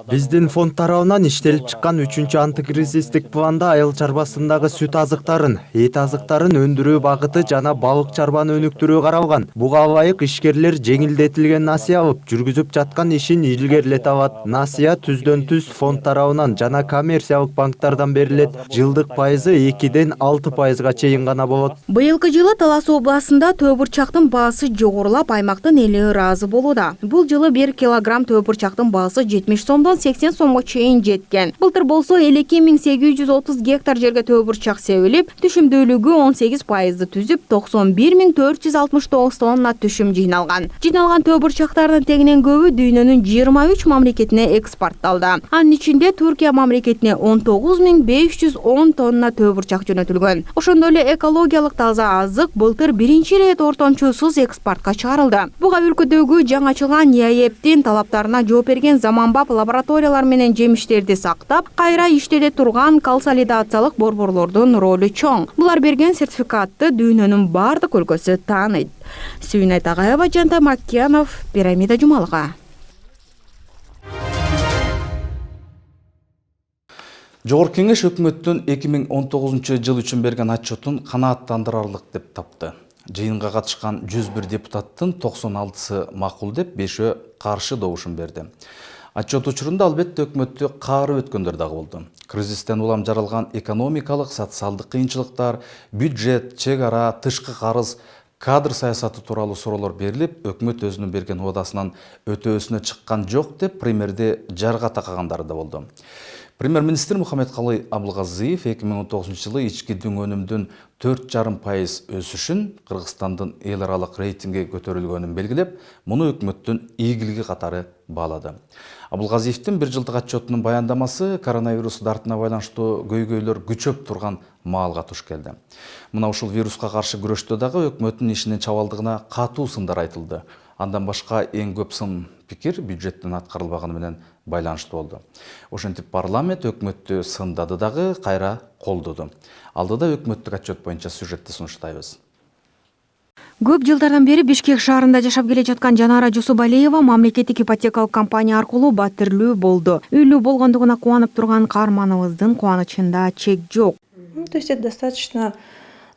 Биздин фонд тарабынан иштелип чыккан 3-чү антикризистик планда айыл чарбасындагы сүт азыктарын, эт азыктарын өндүрүү багыты жана балык чарбаны өнүктүрүү каралган. Буга ылайык ишкерлер жеңилдетилген насыя алып, жүргүзүп жаткан ишин илгерилете алат. Насыя түздөн-түз фонд тарабынан жана коммерциялык банктардан берилет. Жылдык пайызы 2ден 6%га чейин гана болот. Быйылкы жылы Талас областында төө бурчактын баасы жогорулап, аймактын эли ыраазы ыраазы болууда. Бул жылы 1 килограмм төбурчактын баасы 70 сомдон 80 сомго чейин жеткен. Былтыр болсо 52.830 гектар жерге төбурчак себилип, түшүмдүүлүгү 18%ды түзүп, 91.469 тонна түшүм жыйналган. Жыйналган төбурчактардын тегинен көбү дүйнөнүн 23 мамлекетине экспортталды. Анын ичинде Түркия мамлекетине 19.510 тонна төбурчак жөнөтүлгөн. Ошондой эле экологиялык таза азык былтыр биринчи ирет ортомчусуз экспортко чыгарылды. Буга өлкөдөгү жаңы ачылган ИАЭПтин талаптарына жооп берген заманбап лабораториялар менен жемиштерди сактап, кайра иштете турган консолидациялык борборлордун ролу чоң. Булар берген сертификатты дүйнөнүн бардык өлкөсү тааныйт. Сүйүнай Тагайова, Жантай Маккенов, Пирамида жумалыга. Жогорку Кеңеш өкмөттүн 2019 жыл үчүн берген отчетун канааттандырарлык деп тапты. Жыйынга катышкан 101 депутаттын 96-сы макул деп, 5-өө каршы добушун берди. Отчет учурунда албетте өкмөттү каарып өткөндөр дагы болду. Кризистен улам жаралган экономикалык, социалдык кыйынчылыктар, бюджет, чек ара, тышкы карыз, кадр саясаты тууралуу суроолор берилип, өкмөт өзүнүн берген убадасынан өтөөсүнө чыккан жок деп премьерди жарга такагандары да болду. Премьер-министр Мухаммедкалый Абылгазиев 2019 жылы ички дүң өнүмдүн 4,5% өсүшүн, Кыргызстандын эл аралык рейтингге көтөрүлгөнүн белгилеп, муну өкмөттүн ийгилиги катары баалады. Абылгазиевдин 1 жылдык отчетунун баяндамасы коронавирус дартына байланыштуу көйгөйлөр күчөп турган маалга туш келди. Мына ушул вируска каршы күрөштө дагы өкмөттүн ишинин чабалдыгына катуу сындар айтылды. Андан башка эң көп сын пикир бюджеттин аткарылбаганы менен байланыштуу болду. Ошентип парламент өкмөттү сындады дагы кайра колдоду. Алдыда өкмөттүк отчет боюнча сюжетти сунуштайбыз. Көп жылдардан бери Бишкек шаарында жашап келе жаткан Жанара Жусубалиева мамлекеттик ипотекалык компания аркылуу батирлүү болду. Үйлүү болгондугуна кубанып турган каарманыбыздын кубанычында чек жок. То есть это достаточно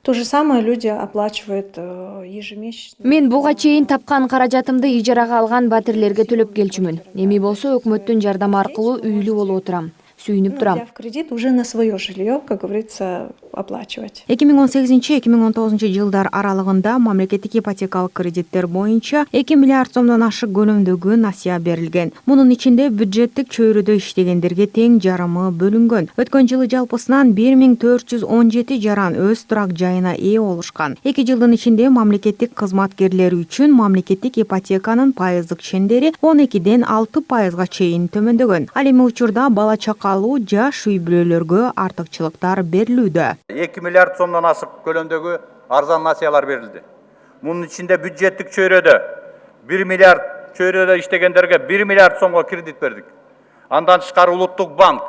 то же самое люди оплачивают ежемесячно. Мен буга чейин тапкан каражатымды ижарага алган батирлерге төлөп келчүмүн. Эми болсо өкмөттүн жардамы аркылуу үйлүү болуп отурам. Сүйүнүп турам. Взяв кредит уже на свое жилье, как говорится, оплачивать. 2018-2019 жылдар аралыгында мамлекеттик ипотекалык кредиттер боюнча 2 миллиард сомдон ашык көлөмдөгү насыя берилген. Мунун ичинде бюджеттик чөйрөдө иштегендерге тең жарымы бөлүнгөн. Өткөн жылы жалпысынан 1417 жаран өз турак жайына ээ болушкан. 2 жылдын ичинде мамлекеттик кызматкерлер үчүн мамлекеттик ипотеканын пайыздык чендери 12ден 6%га чейин төмөндөгөн. Ал эми учурда бала чакалуу жаш үй бүлөлөргө артыкчылыктар берилүүдө. 2 миллиард сомдон ашык көлөмдөгү арзан насыялар берилди. Мунун ичинде бюджеттик чөйрөдө 1 миллиард чөйрөдө иштегендерге 1 миллиард сомго кредит бердик. Андан тышкары Улуттук банк,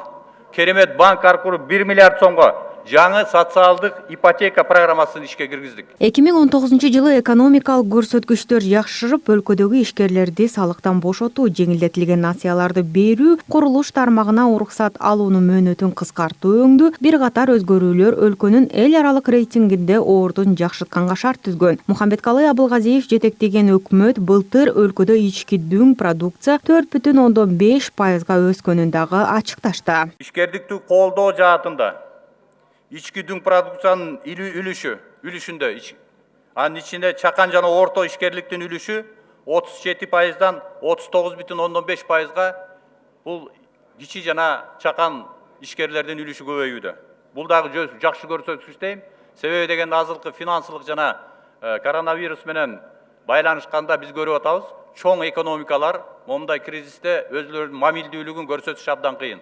Керемет банк аркылуу 1 миллиард сомго жаңы социалдык ипотека программасын ишке киргиздик. 2019 жылы экономикалык көрсөткүчтөр жакшырып, өлкөдөгү ишкерлерди салыктан бошотуу, жеңилдетилген насыяларды берүү, курулуш тармагына уруксат алуунун мөөнөтүн кыскартуу өңдү, бир катар өзгөрүүлөр өлкөнүн эл аралык рейтингинде ордун жакшыртканга шарт түзгөн. Мухаммедкалый Абылгазиев жетектеген өкмөт былтыр өлкөдө ички дүң продукция 4,5%га өскөнүн дагы ачыкташты. Ишкердикти колдоо жаатында ички дүң продукциянын үлүшүндө анын ичинде чакан жана орто ишкерликтин үлүшү 37%дан 39,5%га бул кичи жана чакан ишкерлердин үлүшү көбөйүүдө. Бул дагы жакшы көрсөткүч дейм. Себеби дегенде азыркы финансылык жана коронавирус менен байланышканда биз көрүп атабыз, чоң экономикалар момундай кризисте өзлөрүнүн мамилдүүлүгүн көрсөтүш абдан кыйын.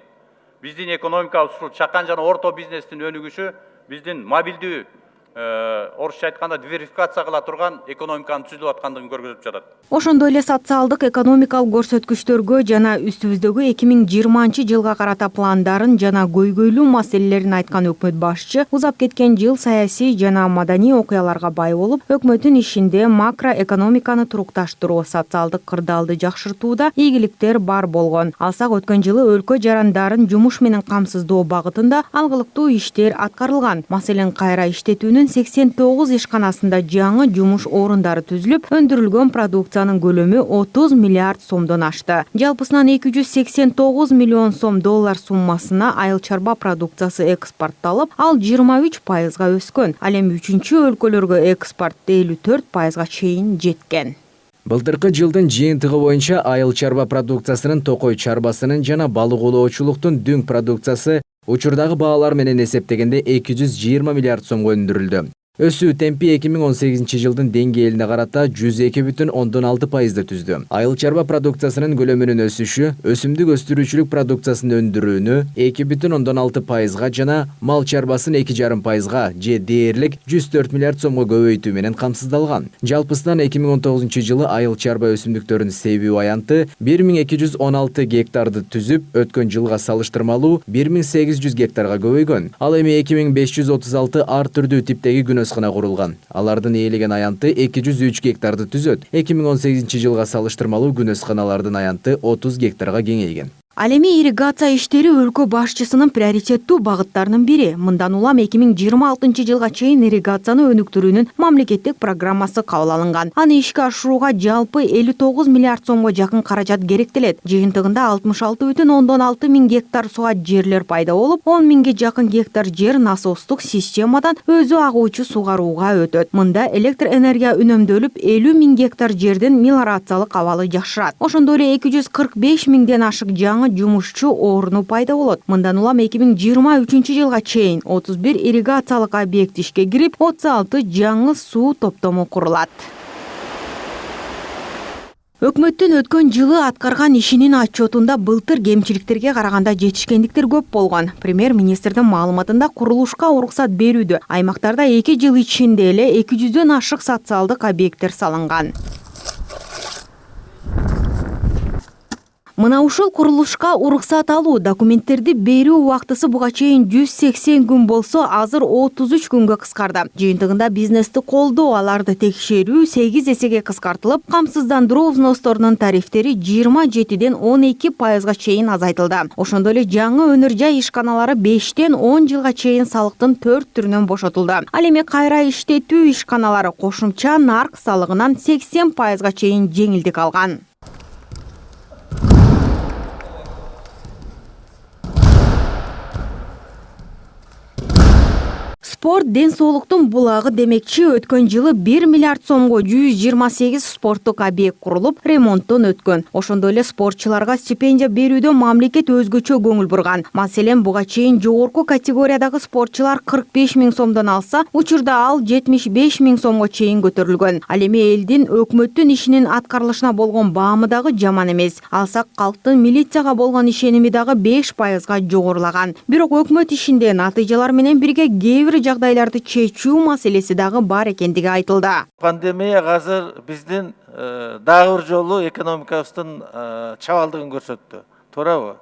Биздин экономикабыз ушул чакан жана орто бизнестин өнүгүшү биздин мобилдүү орусча айтканда диверсификация кыла турган экономиканын түзүлүп аткандыгын көрсөтүп жатат. Ошондой эле социалдык экономикалык көрсөткүчтөргө жана үстүбүздөгү 2020 жылга карата пландарын жана көйгөйлүү маселелерин айткан өкмөт башчы узап кеткен жыл саясий жана маданий окуяларга бай болуп, өкмөттүн ишинде макроэкономиканы турукташтыруу, социалдык кырдаалды жакшыртууда ийгиликтер бар болгон. Алсак өткөн жылы өлкө жарандарын жумуш менен камсыздоо багытында алгылыктуу иштер аткарылган. Маселен, кайра иштетүүнүн 89 ишканасында жаңы жумуш орундары түзүлүп, өндүрүлгөн продукциянын көлөмү 30 миллиард сомдон ашты. Жалпысынан 289 миллион сом доллар суммасына айыл чарба продукциясы экспортталып, ал 23%га өскөн. Ал эми үчүнчү өлкөлөргө экспорт 54%га чейин жеткен. Былтыркы жылдын жыйынтыгы боюнча айыл чарба продукциясынын, токой чарбасынын жана балык оолоочулуктун дүң продукциясы учурдагы баалар менен эсептегенде 220 миллиард сомго өндүрүлдү. Өсүү темпи 2018 жылдын деңгээлине карата 102,6% түздү. Айыл чарба продукциясынын көлөмүнүн өсүшү өсүмдүк өстүрүүчүлүк продукциясынын өндүрүүнү 2,6% жана мал чарбасын 2,5%га же дээрлик 104 миллиард сомго көбөйтүү менен камсыздалган. Жалпысынан 2019 жылы айыл чарба өсүмдүктөрүн себүү аянты 1216 гектарды түзүп, өткөн жылга салыштырмалуу 1800 гектарга көбөйгөн. Ал эми 2536 ар түрдүү типтеги күнөсхана курулган. Алардын ээлеген аянты 203 гектарды түзөт. 2018 жылга салыштырмалуу күнөсханалардын аянты 30 гектарга кеңейген. Ал эми ирригация иштери өлкө башчысынын приоритеттүү багыттарынын бири. Мындан улам 2026 жылга чейин ирригацияны өнүктүрүүнүн мамлекеттик программасы кабыл алынган. Аны ишке ашырууга жалпы 59 миллиард сомго жакын каражат керектелет. Жыйынтыгында 66,6 миң гектар суга жерлер пайда болуп, 10 миңге жакын гектар жер насостук системадан өзү агуучу сугарууга өтөт. Мында электр энергия үнөмдөлүп, 50 миң гектар жердин мелиорациялык абалы жакшырат. Ошондой эле 245 миңден ашык жаңы жумушчу орну пайда болот. Мындан улам 2023 жылга чейин 31 ирригациялык объект ишке кирип, 36 жаңы суу топтому курулат. Өкмөттүн өткөн жылы аткарган ишинин отчетунда былтыр кемчиликтерге караганда жетишкендиктер көп болгон. Премьер-министрдин маалыматында курулушка уруксат берүүдө аймактарда 2 жыл ичинде эле 200дөн ашык социалдык объекттер салынган. Мына ушул курулушка уруксат алуу документтерди берүү убактысы буга чейин 180 күн болсо, азыр 33 күнгө кыскарды. Жыйынтыгында бизнести колдоо, аларды текшерүү 8 эсеге кыскартылып, камсыздандыруу взносторунун тарифтери 27ден 12%га чейин азайтылды. Ошондой эле жаңы өнөр жай ишканалары 5ден 10 жылга чейин салыктын 4 түрүнөн бошотулду. Ал эми кайра иштетүү ишканалары кошумча нарк салыгынан 80%га чейин жеңилдик алган. Спорт ден соолуктун булагы демекчи, өткөн жылы 1 миллиард сомго 128 спорттук объект курулуп, ремонттон өткөн. Ошондой эле спортчуларга стипендия берүүдө мамлекет өзгөчө көңүл бурган. Маселен, буга чейин жогорку категориядагы спортчулар 45 миң сомдон алса, учурда ал 75 миң сомго чейин көтөрүлгөн. Ал эми элдин өкмөттүн ишинин аткарылышына болгон баамы дагы жаман эмес. Алсак, калктын милицияга болгон ишеними дагы 5%га жогорулаган. Бирок өкмөт ишинде натыйжалар менен бирге кээ бир жагдайларды чечүү маселеси дагы бар экендиги айтылды. Пандемия азыр биздин дагы бир жолу экономикабыздын чабалдыгын көрсөттү. Туурабы?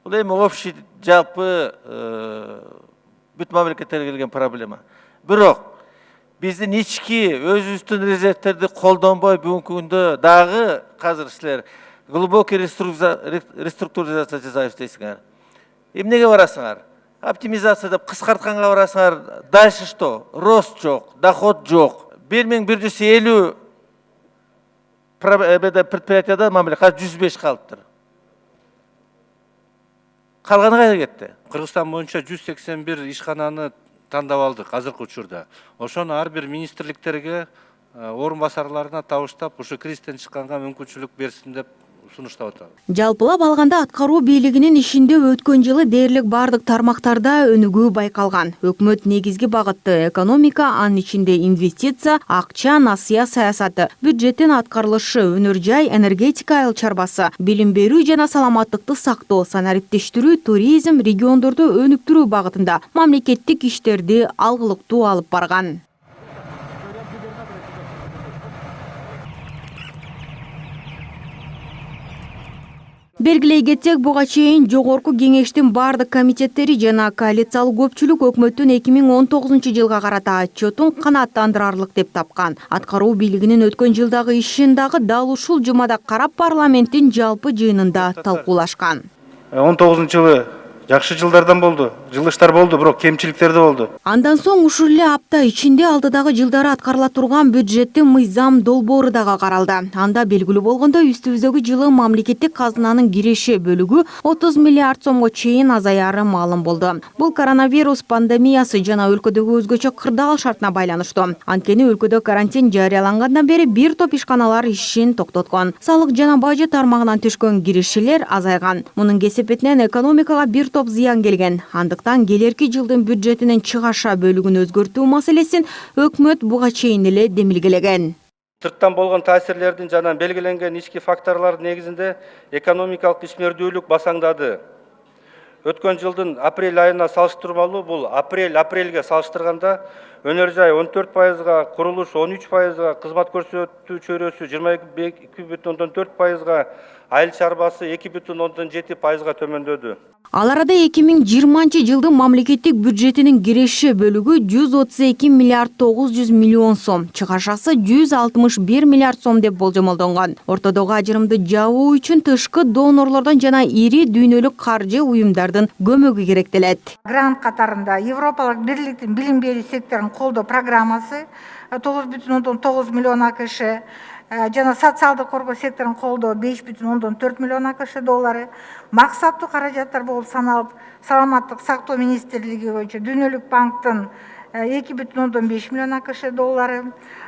Бул эми общий жалпы бүт мамлекеттерге келген проблема. Бирок биздин ички өзүбүздүн резервтерди колдонбой бүгүнкү күндө дагы азыр силер глубокий реструктуризация жасайбыз дейсиңер. Эмнеге барасыңар? Оптимизация деп кыскартканга барасыңар. Дальше что? Рост жок, доход жок. 1150 предприятияда мамлекет 105 калыптыр. Калганы кайда кетти? Кыргызстан боюнча 181 ишкананы тандап алдык азыркы учурда. Ошону ар бир министрликтерге, орун басарларына табыштап, ушу кризистен чыкканга мүмкүнчүлүк берсин деп сунуштап атабыз. Жалпылап алганда аткаруу бийлигинин ишинде өткөн жылы дээрлик бардык тармактарда өнүгүү байкалган. Өкмөт негизги багытты экономика, анын ичинде инвестиция, акча, насыя саясаты, бюджеттин аткарылышы, өнөр жай, энергетика, айыл чарбасы, билим берүү жана саламаттыкты сактоо, санариптештирүү, туризм, региондорду өнүктүрүү багытында мамлекеттик иштерди алгылыктуу алып барган. Белгилей кетсек, буга чейин жогорку кеңештин бардык комитеттери жана коалициялык көпчүлүк өкмөттүн 2019 жылга карата отчетун канааттандырарлык деп тапкан. Аткаруу бийлигинин өткөн жылдагы ишин дагы дал ушул жумада карап парламенттин жалпы жыйынында талкуулашкан. 19 жылы Жакшы жылдардан болду. Жылыштар болду, бирок кемчиликтер да болду. Андан соң ушул эле апта ичинде алдыдагы жылдары аткарыла турган бюджеттин мыйзам долбоору дагы каралды. Анда белгилүү болгондой, үстүбүздөгү жылы мамлекеттик казынанын киреше бөлүгү 30 миллиард сомго чейин азаяры маалым болду. Бул коронавирус пандемиясы жана өлкөдөгү өзгөчө кырдаал шартына байланыштуу. Анткени өлкөдө карантин жарыялангандан бери бир топ ишканалар ишин токтоткон. Салык жана бажы тармагынан түшкөн кирешелер азайган. Мунун кесепетинен экономикага бир топ зыян келген. Андыктан келерки жылдын бюджетинин чыгаша бөлүгүн өзгөртүү маселесин өкмөт буга чейин эле демилгелеген. Сырттан болгон таасирлердин жана белгиленген ички факторлордун негизинде экономикалык ишмердүүлүк басаңдады. Өткөн жылдын апрель айына салыштырмалуу бул апрелге салыштырганда өнөр жай 14%, курулуш 13%, кызмат көрсөтүү чөйрөсү 22,4%, айыл чарбасы 2,7%-га төмөндөдү. Ал арада 2020 жылдын мамлекеттик бюджетинин киреше бөлүгү 132 миллиард 900 миллион сом, чыгашасы 161 миллиард сом деп болжомолдонгон. Ортодогу ажырымды жабуу үчүн тышкы донорлордон жана ири дүйнөлүк каржы уюмдардын көмөгү керектелет. Грант катарында Европалык бирликтин билим берүү секторун колдоо программасы 9,9 миллион АКШ, жана социалдык коргоо секторун колдоо 5,4 миллион АКШ доллары, максаттуу каражаттар болуп саналып, саламаттык сактоо министрлиги боюнча Дүйнөлүк банктын 2,5 миллион АКШ доллары,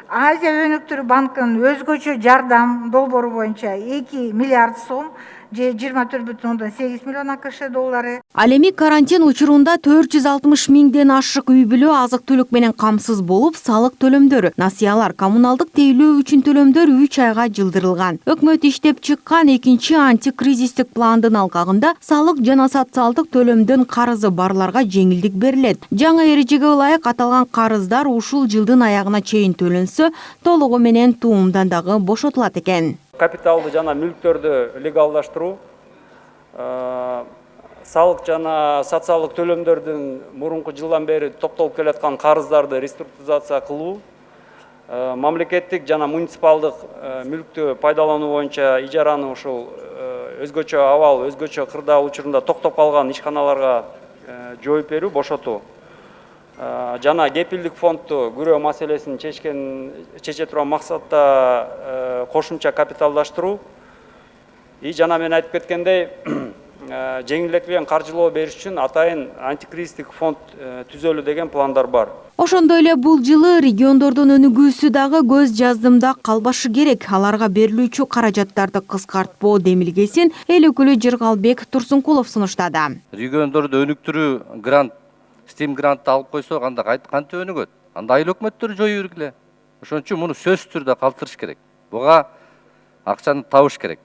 Азия өнүктүрүү банкынын өзгөчө жардам долбоору боюнча 2 миллиард сом, 24,8 миллион АКШ доллары. Ал эми карантин учурунда 460 миңден ашык үй бүлө азык түлүк менен камсыз болуп, салык төлөмдөрү, насыялар, коммуналдык тейлөө үчүн төлөмдөр 3 айга жылдырылган. Өкмөт иштеп чыккан экинчи антикризистик пландын алкагында салык жана социалдык төлөмдөн карызы барларга жеңилдик берилет. Жаңы эрежеге ылайык аталган карыздар ушул жылдын аягына чейин төлөнсө, толугу менен туумдан дагы бошотулат экен. Капиталды жана мүлктөрдү легалдаштыруу, салык жана социалдык төлөмдөрдүн мурунку жылдан бери топтолуп келаткан карыздарды реструктуризация кылуу, мамлекеттик жана муниципалдык мүлктү пайдалануу боюнча ижараны ушул өзгөчө абал, өзгөчө кырдаал учурунда токтоп калган ишканаларга жооп берүү, бошотуу. Жана кепилдик фондду күрөө маселесин чече турган максатта кошумча капиталдаштыруу. Жана мен айтып кеткендей, жеңилдетилген каржылоо бериш үчүн атайын антикризистик фонд түзөлүү деген пландар бар. Ошондой эле бул жылы региондордун өнүгүүсү дагы көз жаздымда калбашы керек. Аларга берилүүчү каражаттарды кыскартпоо демилгесин эл өкүлү Жыргалбек Турсункулов сунуштады. Региондорду өнүктүрүү грант Steam грантты алып койсок, анда кантип өнүгөт? Анда айыл өкмөттөр жоюу керек эле. Ошон үчүн муну сөзсүз түрдө калтырыш керек. Буга акчаны табыш керек.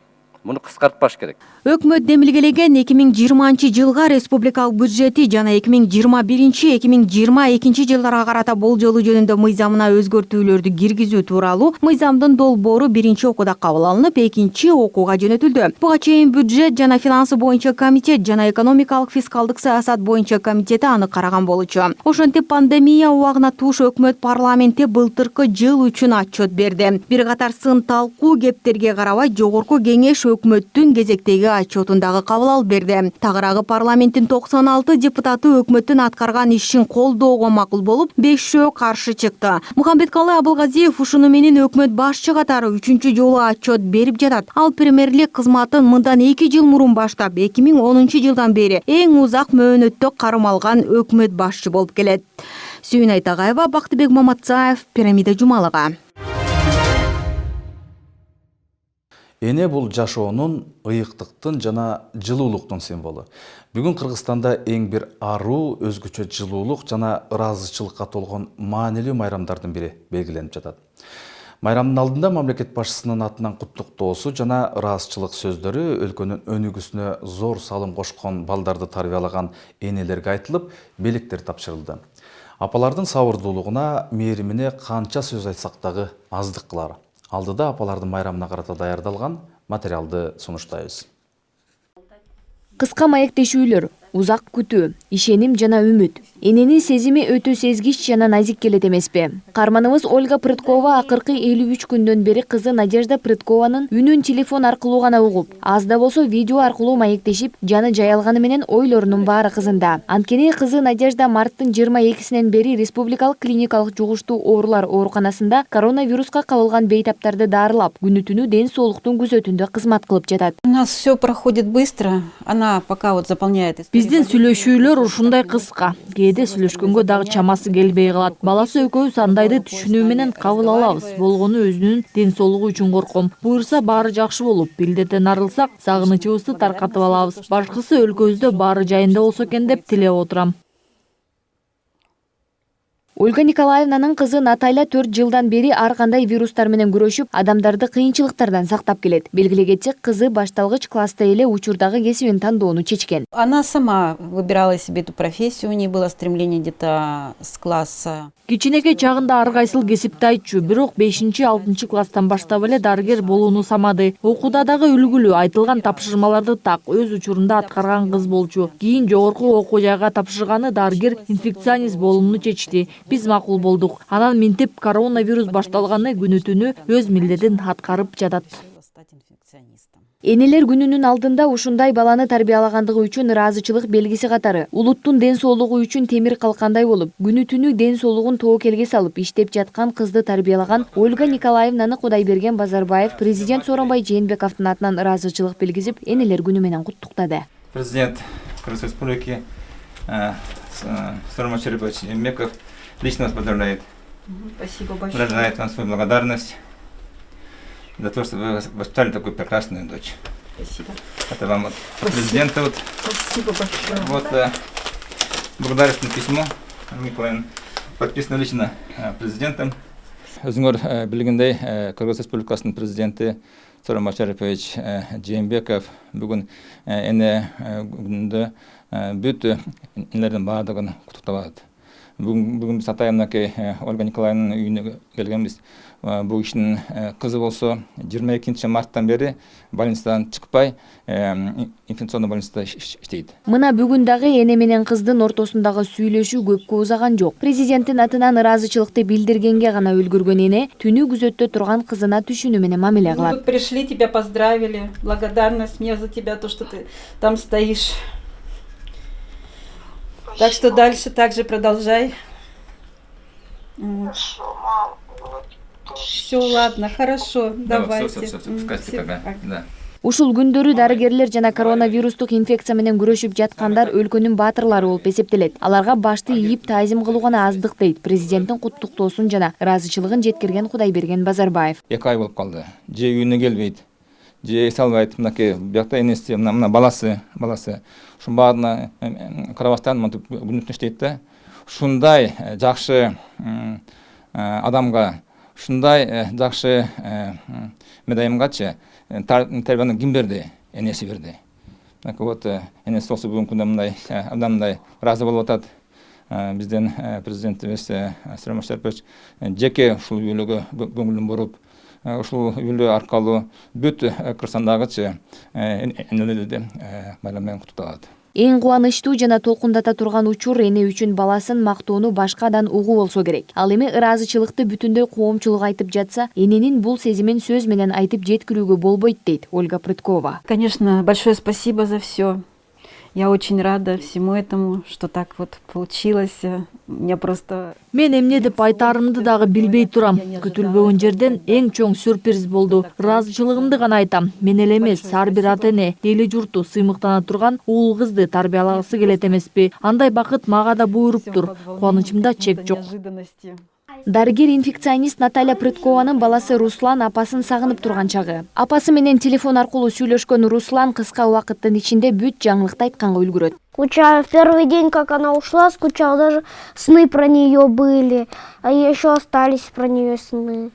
Муну кыскартпаш керек. Өкмөт демилгелеген 2020 жылга республикалык бюджети жана 2021-2022 жылдарга карата болжолу жөнүндө мыйзамына өзгөртүүлөрдү киргизүү тууралуу мыйзамдын долбоору биринчи окууда кабыл алынып, экинчи окууга жөнөтүлдү. Буга чейин бюджет жана финансы боюнча комитет жана экономикалык фискалдык саясат боюнча комитети аны караган болчу. Ошентип пандемия убагына туш өкмөт парламентте былтыркы жыл үчүн отчет берди. Бир катар сын талкуу кептерге карабай жогорку кеңеш өкмөттүн кезектеги отчетундагы кабыл алып берди. Тагыраагы парламенттин 96 депутаты өкмөттүн аткарган ишин колдоого макул болуп, 5 каршы чыкты. Мухамбеткалы Абылгазиев ушуну менен өкмөт башчы катары 3-чү жолу отчет берип жатат. Ал премьерлик кызматын мындан 2 жыл мурун баштап, 2010 жылдан бери эң узак мөөнөттө карым алган өкмөт башчы болуп келет. Сүйүн Айтагаева, Бактыбек Маматсаев, Пирамида Жумалова. Эне бул жашоонун, ыйыктыктын жана жылуулуктун символу. Бүгүн Кыргызстанда эң бир аруу, өзгөчө жылуулук жана ыраазычылыкка толгон маанилүү майрамдардын бири белгиленип жатат. Майрамдын алдында мамлекет башчысынын атынан куттуктоосу жана ыраазычылык сөздөрү өлкөнүн өнүгүүсүнө зор салым кошкон балдарды тарбиялаган энелерге айтылып, белектер тапшырылды. Апалардын сабырдуулугуна, мээримине канча сөз айтсак дагы аздык кылар. Алдыда апалардын майрамына карата даярдалган материалды сунуштайбыз. Кыска маектешүүлөр, узак күтүү, ишеним жана үмүт. Эненин сезими өтө сезгич жана назик келет эмеспи? Каарманыбыз Ольга Прыткова акыркы 53 күндөн бери кызы Надежда Прыткованын үнүн телефон аркылуу гана угуп, аз да болсо видео аркылуу маектешип, жаны жай алганы менен ойлорунун баары кызында. Анткени кызы Надежда марттын 22-синен бери республикалык клиникалык жугуштуу оорулар ооруканасында коронавируска кабылган бейтаптарды даарылап, күнү-түнү ден соолуктун күзөтүндө кызмат кылып жатат. У нас все проходит быстро, она пока вот заполняет. Биздин сүйлөшүүлөр ушундай кыска. Кээде сүйлөшкөнгө дагы чамасы келбей калат. Баласы экөөбүз андайды түшүнүү менен кабыл алабыз. Болгону өзүнүн ден соолугу үчүн корком. Буюрса баары жакшы болуп, билдетен арылсак, сагынычыбызды таркатып алабыз. Башкысы өлкөбүздө баары жайында болсо экен деп тилеп отурам. Ольга Николаевнанын кызы Наталья 4 жылдан бери ар кандай вирустар менен күрөшүп, адамдарды кыйынчылыктардан сактап келет. Белгилей кетсек, кызы башталгыч класста эле учурдагы кесибин тандоону чечкен. Она сама выбирала себе эту профессию, у нее было стремление где-то с класса. Кичинекей чагында ар кайсыл кесипти айтчу, бирок 5-6 класстан баштап эле дарыгер болууну самады. Окууда дагы үлгүлүү, айтылган тапшырмаларды так өз учурунда аткарган кыз болчу. Кийин жогорку окуу жайга тапшырганы дарыгер инфекционист болууну чечти. Биз макул болдук. Анан минтип коронавирус башталганы күнү-түнү өз милдетин аткарып жатат. Энелер күнүнүн алдында ушундай баланы тарбиялагандыгы үчүн ыраазычылык белгиси катары улуттун ден соолугу үчүн темир калкандай болуп, күнү-түнү ден соолугун тоокелге салып иштеп жаткан кызды тарбиялаган Ольга Николаевнаны Кудайберген Базарбаев президент Сооронбай Жээнбековдун атынан ыраазычылык белгизип, энелер күнү менен куттуктады. Президент Кыргызской Республики Сооронбай Жээнбекович Жээнбеков лично вас поздравляет. Спасибо большое. Выражает вам свою благодарность за то, что вы воспитали такую прекрасную дочь. Спасибо. Это вам от президента вот. Спасибо большое. Вот благодарственное письмо, Николаевна, подписано лично президентом. Өзүңөр билгендей, Кыргыз Республикасынын президенти Сооронбай Жээнбекович Жээнбеков бүгүн эне күнүндө бүт энелердин баардыгын куттуктабады. Бүгүн биз атайымнакей Ольга Николаевнанын үйүнө келгенбиз. Бул кишинин кызы болсо 22 марттан бери больницадан чыкпай, инфекционный больницада иштейт. Мына бүгүн дагы эне менен кыздын ортосундагы сүйлөшүү көпкө узаган жок. Президенттин атынан ыраазычылыкты билдиргенге гана үлгүргөн эне түнү күзөттө турган кызына түшүнүү менен мамиле кылат. Мы тут пришли, тебя поздравили. Благодарность мне за тебя, то, что ты там стоишь. Так что дальше также продолжай. Все, ладно, хорошо, давайте. Ушул күндөрү дарыгерлер жана коронавирустук инфекция менен күрөшүп жаткандар өлкөнүн баатырлары болуп эсептелет. Аларга башты ийип таазим кылуу гана аздык дейт президенттин куттуктоосун жана ыраазычылыгын жеткирген Кудайберген Базарбаев. 2 ай болуп калды. Же үйүнө келбейт, же эс албайт. Мынакей биякта энеси, мына баласы. Ушун баарына карабастан мынтип күнү-түнү иштейт да. Ушундай жакшы адамга, ушундай жакшы медайымгачы тарбияны ким берди? Энеси берди. Вот энеси болсо бүгүнкү күндө мындай ыраазы болуп атат. Бизден президентибиз Сооронбай Жээнбекович жеке ушул үйлөгө көңүлүн буруп, ушул үйлө аркылуу бүт Кыргызстандагычы энелерди байрам менен куттуктабат. Эң кубанычтуу жана толкундата турган учур эне үчүн баласын мактоону башкадан угуу болсо керек. Ал эми ыраазычылыкты бүтүндөй коомчулук айтып жатса, эненин бул сезимин сөз менен айтып жеткирүүгө болбойт дейт Ольга Прыткова. Конечно, большое спасибо за все. Я очень рада всему этому, что так вот получилось. Я просто... Мен эмне деп айтаарымды дагы билбей турам. Күтүлбөгөн жерден эң чоң сюрприз болду. Ыраазычылыгымды гана айтам. Мен эле эмес, ар бир ата эне эли журту сыймыктана турган уул кызды тарбиялагысы келет эмеспи? Андай бакыт мага да буйруптур. Кубанычымда чек жок. Дарыгер инфекционист Наталья Прыткованын баласы Руслан апасын сагынып турган чагы. Апасы менен телефон аркылуу сүйлөшкөн Руслан кыска убакыттын ичинде бүт жаңылыкты айтканга үлгүрөт. Скучаю. В первый день, как она ушла, скучал. Даже сны про нее были. А еще остались про нее сны.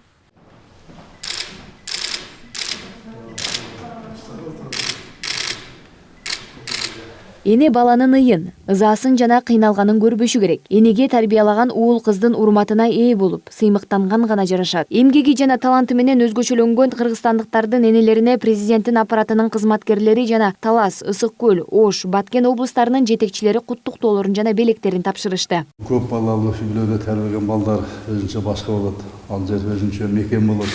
Эне баланын ыйын, ызасын жана кыйналганын көрбөшү керек. Энеге тарбиялаган уул кыздын урматына ээ болуп, сыймыктанган гана жарашат. Эмгеги жана таланты менен өзгөчөлөнгөн кыргызстандыктардын энелерине президенттин аппаратынын кызматкерлери жана Талас, Ысык көл, Ош, Баткен облустарынын жетекчилери куттуктоолорун жана белектерин тапшырышты. Көп балалуу үй бүлөдө тәрбиелеген балдар өзүнчө башка болот. Ал жер өзүнчө мекен болот.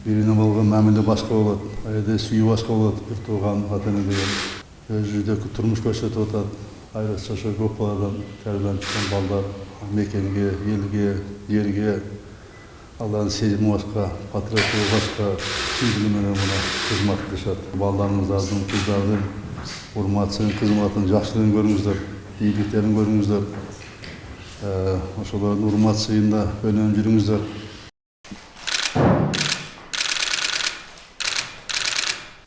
Бирине болгон мамиле башка болот. Айда сүйүү башка болот. Бир тууган ата-эне деген өз үйдө турмуш көрсөтүп атат. Айрыкча ошо көп баладан тәрбиеленип чыккан балдар мекенге, элге, жерге алардын сезими башка, патриоттугу башка, чындыгы менен мына кызмат кылышат. Балдарыңыздардын, кыздардын урматын, кызматын, жакшылыгын көрүңүздөр, ийгиликтерин көрүңүздөр. Ошолордун урмат сыйында өнүгүп жүрүңүздөр.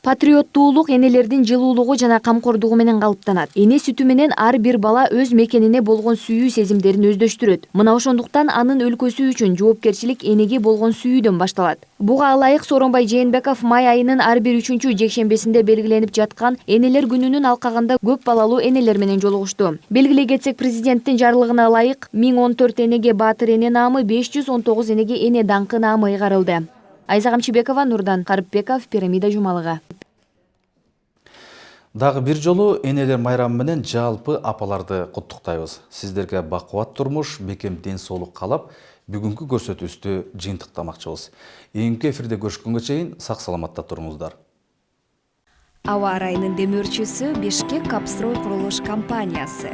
Патриоттуулук энелердин жылуулугу жана камкордугу менен калыптанат. Эне сүтү менен ар бир бала өз мекенине болгон сүйүү сезимдерин өздөштүрөт. Мына ошондуктан анын өлкөсү үчүн жоопкерчилик энеге болгон сүйүүдөн башталат. Буга ылайык Сооронбай Жээнбеков май айынын ар бир 3-чү жекшембесинде белгиленип жаткан энелер күнүнүн алкагында көп балалуу энелер менен жолугушту. Белгилей кетсек, президенттин жарлыгына ылайык 1014 энеге Баатыр эне наамы, 519 энеге эне даңкы наамы ыйгарылды. Айза Камчыбекова, Нурдан Карыпбеков, Пирамида жумалыгы. Дагы бир жолу энелер майрамы менен жалпы апаларды куттуктайбыз. Сиздерге бакубат турмуш, бекем ден соолук каалап, бүгүнкү көрсөтүүбүздү жыйынтыктамакчыбыз. Эйинки эфирде көрүшкөнгө чейин сак саламатта туруңуздар. Аба ырайынын демөөрчүсү Бишкек Капстрой курулуш компаниясы.